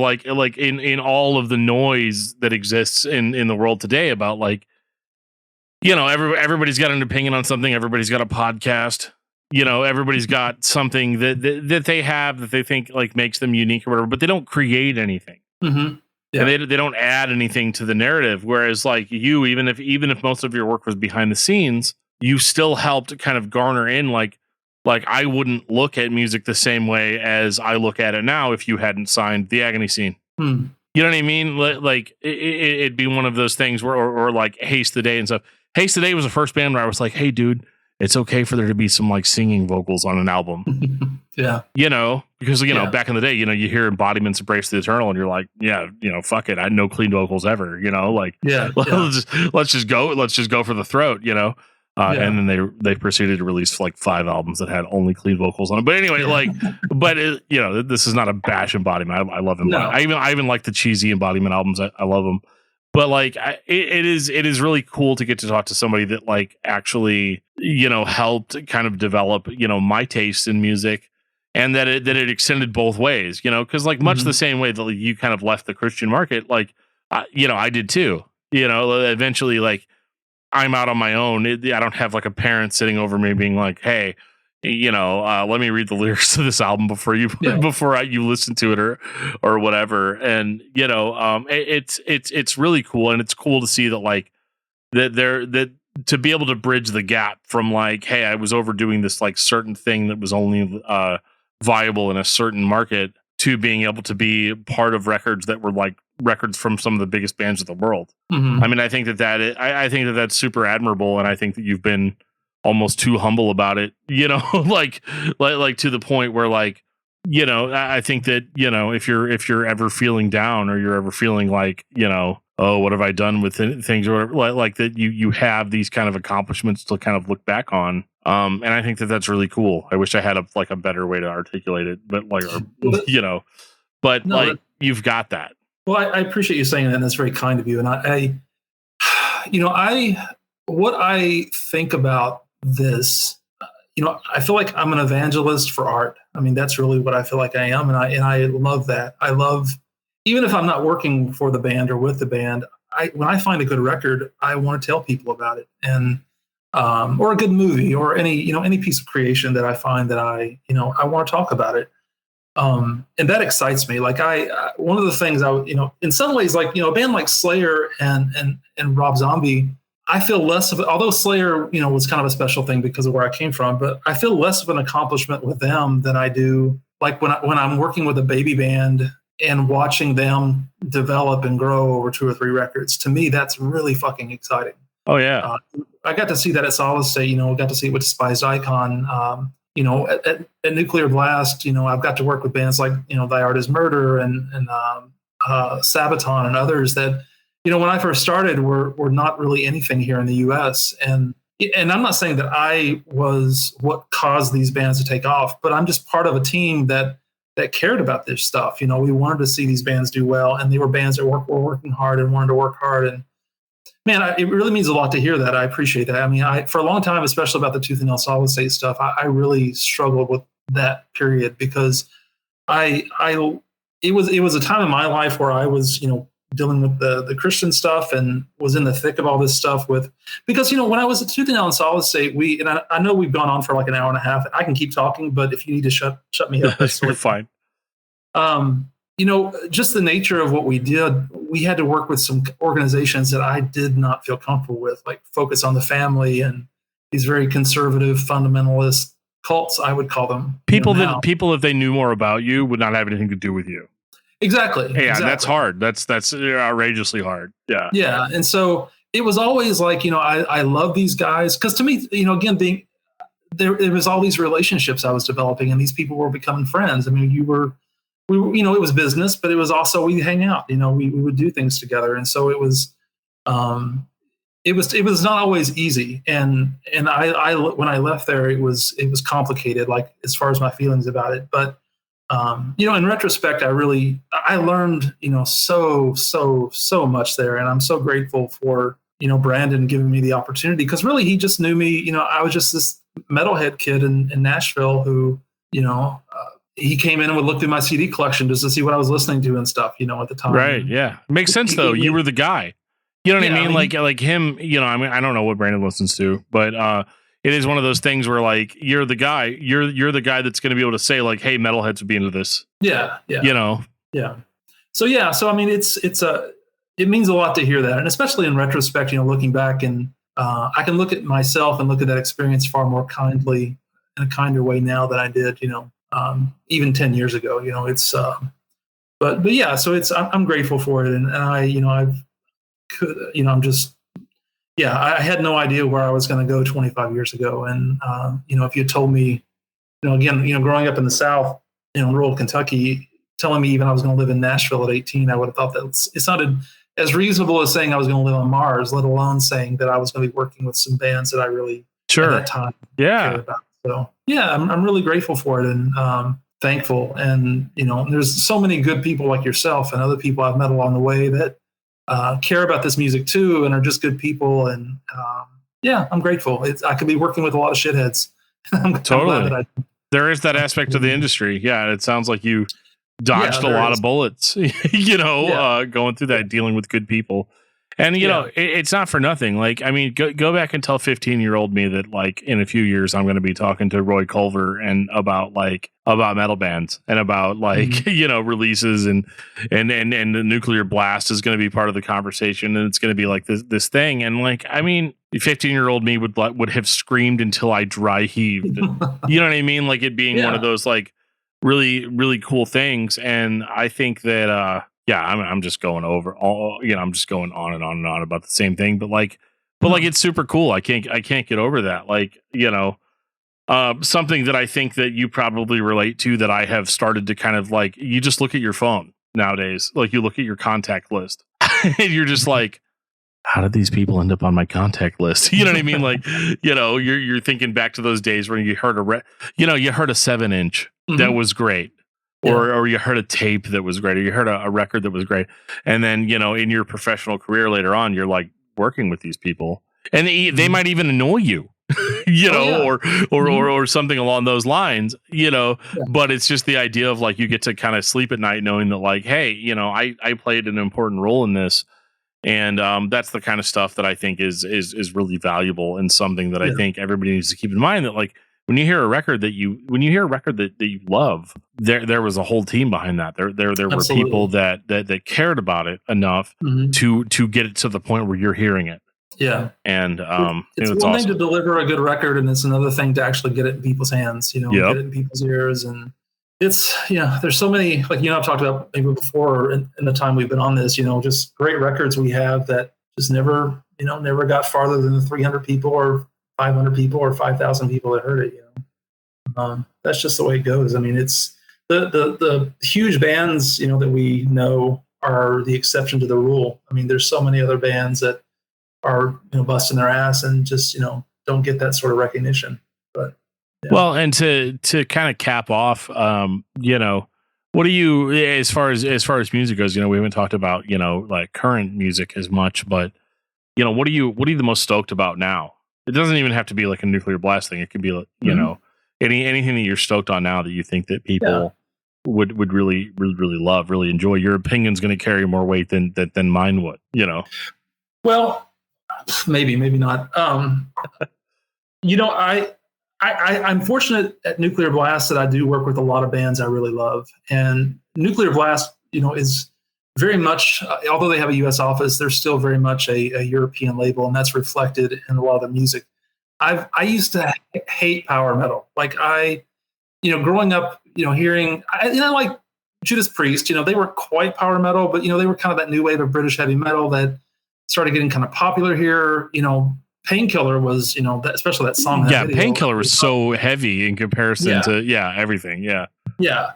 in all of the noise that exists in the world today about everybody's got an opinion on something. Everybody's got a podcast. Everybody's got something that they have that they think makes them unique or whatever, but they don't create anything. Mm-hmm. Yeah. And they don't add anything to the narrative. Whereas you, even if most of your work was behind the scenes, you still helped kind of garner in I wouldn't look at music the same way as I look at it now if you hadn't signed the Agony Scene. Hmm. You know what I mean? It'd be one of those things where, or Haste the Day and stuff. Haste the Day was the first band where I was like, hey, dude, it's okay for there to be some singing vocals on an album. Yeah. Because, back in the day, you hear Embodiment's Embrace the Eternal and you're like, yeah, fuck it. I had no clean vocals ever, let's just go for the throat, and then they proceeded to release 5 albums that had only clean vocals on it. But anyway, this is not a bash Embodiment. I love Embodiment. No. I even like the cheesy Embodiment albums. I love them. But it is really cool to get to talk to somebody that actually, helped kind of develop, my taste in music, and that it extended both ways, because like much the same way that you kind of left the Christian market, like, I did too, eventually, like, I'm out on my own. I don't have like a parent sitting over me being like, hey, let me read the lyrics to this album before you you listen to it or whatever. And it's really cool, and it's cool to see that like that to be able to bridge the gap from like, hey, I was overdoing this like certain thing that was only viable in a certain market, to being able to be part of records that were like records from some of the biggest bands of the world. I mean, I think I think that that's super admirable, and I think that you've been almost too humble about it, like to the point where like, I think that, if you're ever feeling down, or you're ever feeling like, oh, what have I done with things, or like that you have these kind of accomplishments to kind of look back on. And I think that that's really cool. I wish I had a better way to articulate it, but like, you've got that. Well, I appreciate you saying that, and that's very kind of you. And what I think about this, I feel like I'm an evangelist for art. I mean, that's really what I feel like I am. And I love that. I love, even if I'm not working for the band or with the band, when I find a good record, I want to tell people about it, and, or a good movie, or any piece of creation that I find that I want to talk about it. And that excites me. Like one of the things in some ways, like, a band like Slayer and Rob Zombie, I feel less of it, although Slayer, was kind of a special thing because of where I came from, but I feel less of an accomplishment with them than I do like when I'm working with a baby band and watching them develop and grow over 2 or 3 records. To me, that's really fucking exciting. Oh yeah. I got to see that at Solid State, got to see it with Despised Icon. At Nuclear Blast, I've got to work with bands like, Thy Art Is Murder and Sabaton and others that, when I first started were not really anything here in the US. And I'm not saying that I was what caused these bands to take off, but I'm just part of a team that cared about this stuff. We wanted to see these bands do well, and they were bands that were working hard and wanted to work hard. And man, it really means a lot to hear that. I appreciate that. I mean, for a long time, especially about the Tooth and Nail Solid State stuff, I really struggled with that period, because it was a time in my life where I was, dealing with the Christian stuff, and was in the thick of all this stuff because, when I was at Tooth and Nail and Solid State, I know we've gone on for like an hour and a half. I can keep talking, but if you need to shut me up, that's you're fine. Just the nature of what we did, we had to work with some organizations that I did not feel comfortable with, like Focus on the Family and these very conservative fundamentalist cults, I would call them. People, if they knew more about you, would not have anything to do with you. Exactly. Yeah, exactly. That's hard. That's outrageously hard. Yeah. Yeah. And so it was always like, I love these guys, because to me, again, being there was all these relationships I was developing, and these people were becoming friends. I mean, it was business, but it was also, we hang out, we would do things together. And so it was not always easy. And I when I left there, it was complicated, like as far as my feelings about it. But, in retrospect, I learned, so much there. And I'm so grateful for, Brandon giving me the opportunity, because really he just knew me. I was just this metalhead kid in Nashville who, he came in and would look through my CD collection just to see what I was listening to and stuff, at the time. Right. Yeah. Makes sense though. You were the guy. You know what I mean? Like him, I don't know what Brandon listens to, but it is one of those things where like, you're the guy, you're the guy that's going to be able to say like, hey, metalheads would be into this. Yeah. Yeah. Yeah. So I mean, it means a lot to hear that. And especially in retrospect, looking back, and I can look at myself and look at that experience far more kindly, in a kinder way now than I did, even 10 years ago. It's but yeah, so I'm grateful for it. And I had no idea where I was going to go 25 years ago. And if you told me, again, growing up in the South, in rural Kentucky, telling me even I was going to live in Nashville at 18, I would have thought that it sounded as reasonable as saying I was going to live on Mars, let alone saying that I was going to be working with some bands that I really at that time cared about. So yeah, I'm really grateful for it, and thankful. And there's so many good people like yourself and other people I've met along the way that care about this music too, and are just good people. And I'm grateful. I could be working with a lot of shitheads. I'm totally. glad that There is that aspect of the industry. Yeah, it sounds like you dodged a lot of bullets, going through that, dealing with good people. And, it's not for nothing. Like, I mean, go back and tell 15-year-old me that, like, in a few years, I'm going to be talking to Roy Culver and about metal bands and about, like, releases and the Nuclear Blast is going to be part of the conversation. And it's going to be like this thing. And, like, I mean, 15-year-old me would have screamed until I dry heaved. You know what I mean? Like, it being one of those, like, really, really cool things. And I think that, I'm just going over all, I'm just going on and on and on about the same thing, but it's super cool. I can't get over that. Like, something that I think that you probably relate to, that I have started to kind of, like, you just look at your phone nowadays. Like, you look at your contact list and you're just like, how did these people end up on my contact list? You know what I mean? Like, you're thinking back to those days when you heard you heard a 7-inch that was great. Or you heard a tape that was great, or you heard a record that was great. And then, in your professional career later on, you're like working with these people, and they might even annoy you, or something along those lines, but it's just the idea of, like, you get to kind of sleep at night knowing that, like, hey, I played an important role in this. And that's the kind of stuff that I think is really valuable, and something that I think everybody needs to keep in mind, that, like, when you hear a record that you love, there was a whole team behind that. There were people that cared about it enough to get it to the point where you're hearing it. Yeah. And it's one awesome thing to deliver a good record, and it's another thing to actually get it in people's hands, get it in people's ears. And it's, there's so many, like, I've talked about maybe before in the time we've been on this, just great records we have that just never got farther than the 300 people or 500 people or 5,000 people that heard it. That's just the way it goes. I mean, it's the huge bands, that we know are the exception to the rule. I mean, there's so many other bands that are, busting their ass and just, don't get that sort of recognition. But well, and to kind of cap off, what do you, as far as music goes, we haven't talked about, like, current music as much, but what are you the most stoked about now? It doesn't even have to be like a Nuclear Blast thing. It could be, anything that you're stoked on now that you think that people would really, really, really love, really enjoy. Your opinion's going to carry more weight than mine would, Well, maybe not. I'm fortunate at Nuclear Blast that I do work with a lot of bands I really love. And Nuclear Blast, is very much, although they have a U.S. office, they're still very much a European label, and that's reflected in a lot of the music. I used to hate power metal. Like, growing up, hearing, I like Judas Priest. They weren't quite power metal, but they were kind of that new wave of British heavy metal that started getting kind of popular here. Painkiller was, especially that song. Yeah, Painkiller was so heavy in comparison to everything. Yeah. Yeah.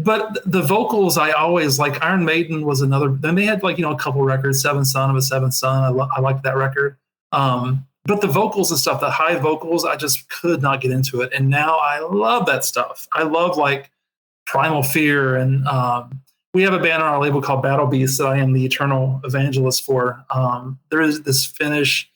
But the vocals, I always like. Iron Maiden was another. Then they had, like, a couple records. Seventh Son of a Seventh Son. I liked that record. But the vocals and stuff, the high vocals, I just could not get into it. And now I love that stuff. I love, like, Primal Fear, and we have a band on our label called Battle Beast that I am the eternal evangelist for. There is this Finnish.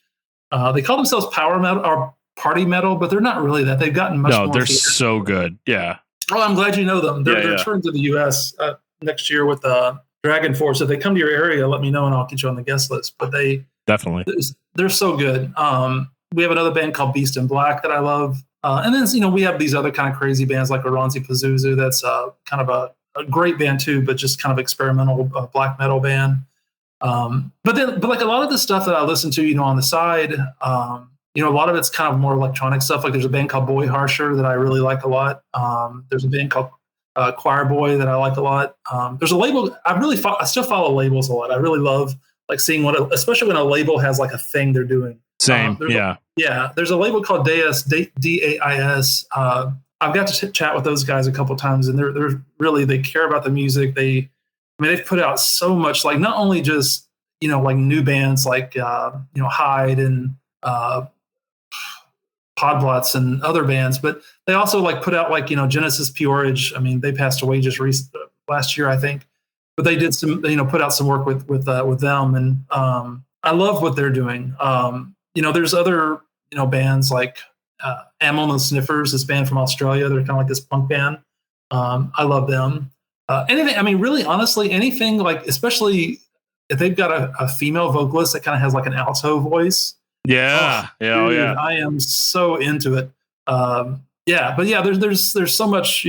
They call themselves power metal or party metal, but they're not really that. They've gotten much more. No, they're so good. Yeah. Oh, I'm glad you know them. They're touring to the U.S. Next year with Dragon Force. If they come to your area, let me know and I'll get you on the guest list. But definitely, they're so good. We have another band called Beast in Black that I love. And then, we have these other kind of crazy bands like Oranzi Pazuzu. That's kind of a great band too, but just kind of experimental black metal band. But like a lot of the stuff that I listen to, on the side, a lot of it's kind of more electronic stuff. Like, there's a band called Boy Harsher that I really like a lot. There's a band called Choir Boy that I like a lot. There's a label. I still follow labels a lot. I really love, like, seeing especially when a label has, like, a thing they're doing. Same. There's a label called Dais, D-A-I-S. I've got to chat with those guys a couple times, and they're really, they care about the music. They've put out so much, like, not only just, like, new bands like, Hyde and Podplots and other bands, but they also, like, put out, like, Genesis Peorage. I mean, they passed away just last year, I think, but they did some, put out some work with them. And I love what they're doing. There's other, bands like, Ammo and the Sniffers, this band from Australia. They're kind of like this punk band. I love them. Anything, I mean, really, honestly, anything like, especially if they've got a female vocalist that kind of has like an alto voice. Yeah. Dude, I am so into it. But yeah, there's so much,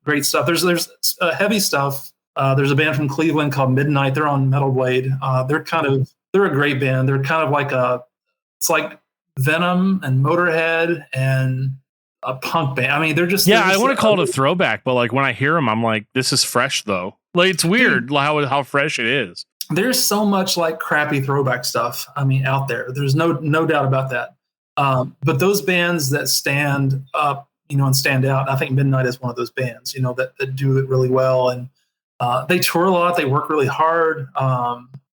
great stuff. There's heavy stuff. There's a band from Cleveland called Midnight. They're on Metal Blade. They're a great band. They're kind of it's like Venom and Motorhead and a punk band. I mean, I want to call it a throwback, but like when I hear them, I'm like, this is fresh though. Like it's weird how fresh it is. There's so much like crappy throwback stuff. I mean, out there. There's no doubt about that. But those bands that stand up, and stand out. I think Midnight is one of those bands, that do it really well, and they tour a lot. They work really hard.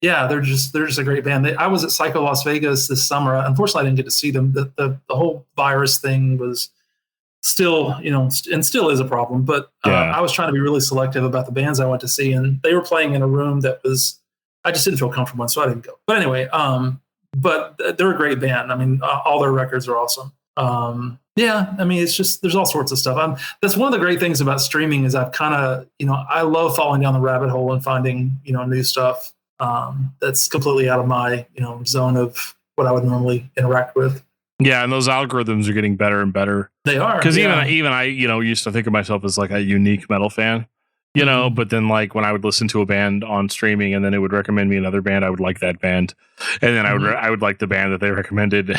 They're just a great band. I was at Psycho Las Vegas this summer. Unfortunately, I didn't get to see them. The whole virus thing was still, and still is a problem. But I was trying to be really selective about the bands I went to see, and they were playing in a room that I just didn't feel comfortable in, so I didn't go. But anyway, but they're a great band. I mean, all their records are awesome. I mean, it's just, there's all sorts of stuff. That's one of the great things about streaming is I've kind of, I love falling down the rabbit hole and finding, new stuff that's completely out of my, zone of what I would normally interact with. Yeah, and those algorithms are getting better and better. They are. Because even I, used to think of myself as like a unique metal fan. But then like when I would listen to a band on streaming and then it would recommend me another band, I would like that band. And then I would like the band that they recommended,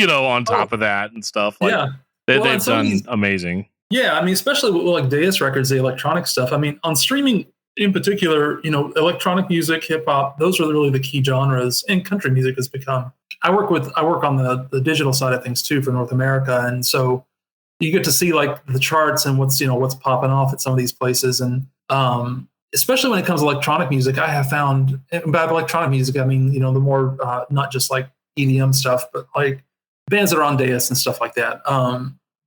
on top of that and stuff. Like they've done amazing. Yeah. I mean, especially with like Deus Records, the electronic stuff. I mean, on streaming in particular, electronic music, hip hop, those are really the key genres, and country music has become. I work on the digital side of things too for North America. And so you get to see like the charts and what's popping off at some of these places. And, especially when it comes to electronic music, I have found, by electronic music, I mean, the more, not just like EDM stuff, but like bands that are on Deus and stuff like that.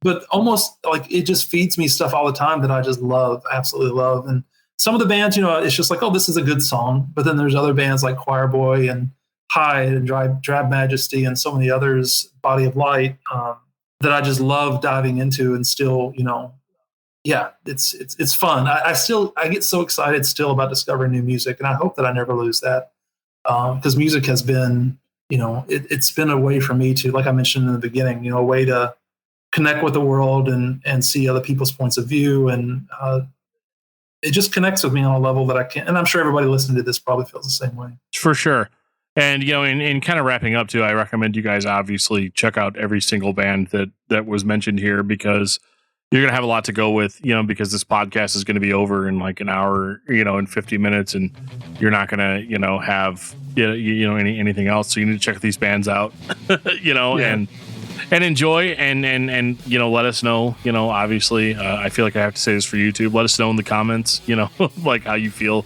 But almost like it just feeds me stuff all the time that I just love, absolutely love. And some of the bands, it's just like, oh, this is a good song. But then there's other bands like Choir Boy and Hyde and Drab Majesty and so many others, Body of Light, that I just love diving into and still, it's fun. I get so excited still about discovering new music, and I hope that I never lose that, because music has been, it's been a way for me to, like I mentioned in the beginning, a way to connect with the world and see other people's points of view, and it just connects with me on a level that I can't. And I'm sure everybody listening to this probably feels the same way. For sure. And, in kind of wrapping up too, I recommend you guys obviously check out every single band that was mentioned here, because you're going to have a lot to go with, because this podcast is going to be over in like an hour, in 50 minutes, and you're not going to, have, anything else. So you need to check these bands out, and enjoy and let us know, obviously, I feel like I have to say this for YouTube. Let us know in the comments, like how you feel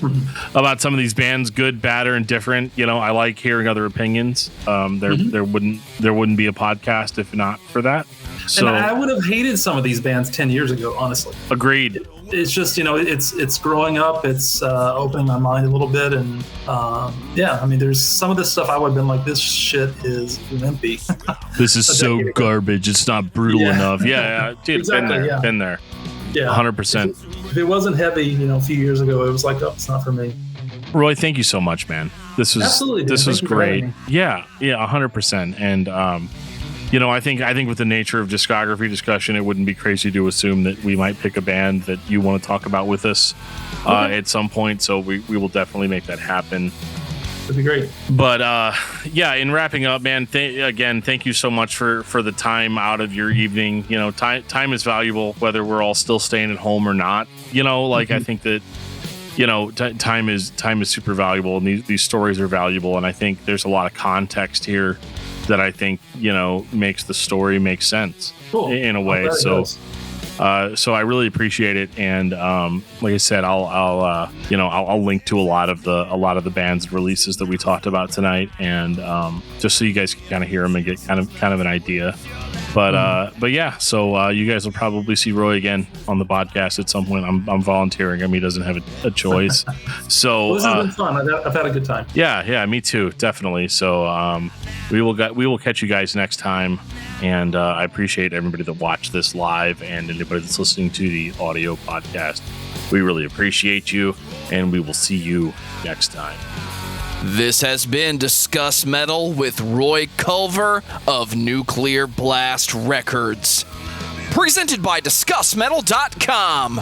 about some of these bands, good, bad, or indifferent. I like hearing other opinions. There wouldn't be a podcast if not for that. So, and I would have hated some of these bands 10 years ago, honestly. Agreed. It's just, it's growing up. It's opening my mind a little bit. And I mean, there's some of this stuff I would have been like, this shit is wimpy. This is so garbage. It's not brutal enough. Yeah. Dude, exactly, been there. Yeah. 100%. If it wasn't heavy, a few years ago, it was like, oh, it's not for me. Roy, thank you so much, man. This was great. Yeah. 100%. And, I think with the nature of discography discussion, it wouldn't be crazy to assume that we might pick a band that you want to talk about with us at some point. So we will definitely make that happen. That'd be great. But in wrapping up, man, thank you so much for the time out of your evening. Time is valuable, whether we're all still staying at home or not. I think that time is super valuable, and these stories are valuable, and I think there's a lot of context here that I think makes the story make sense in a way. So I really appreciate it, and like I said, I'll link to a lot of the band's releases that we talked about tonight, and just so you guys can kind of hear them and get kind of an idea. But yeah, so you guys will probably see Roy again on the podcast at some point. I'm volunteering. I mean, he doesn't have a choice. So this has been fun. I've had a good time. Yeah, me too, definitely. So we will catch you guys next time. And I appreciate everybody that watched this live and anybody that's listening to the audio podcast. We really appreciate you, and we will see you next time. This has been Discuss Metal with Roy Culver of Nuclear Blast Records. Presented by DiscussMetal.com.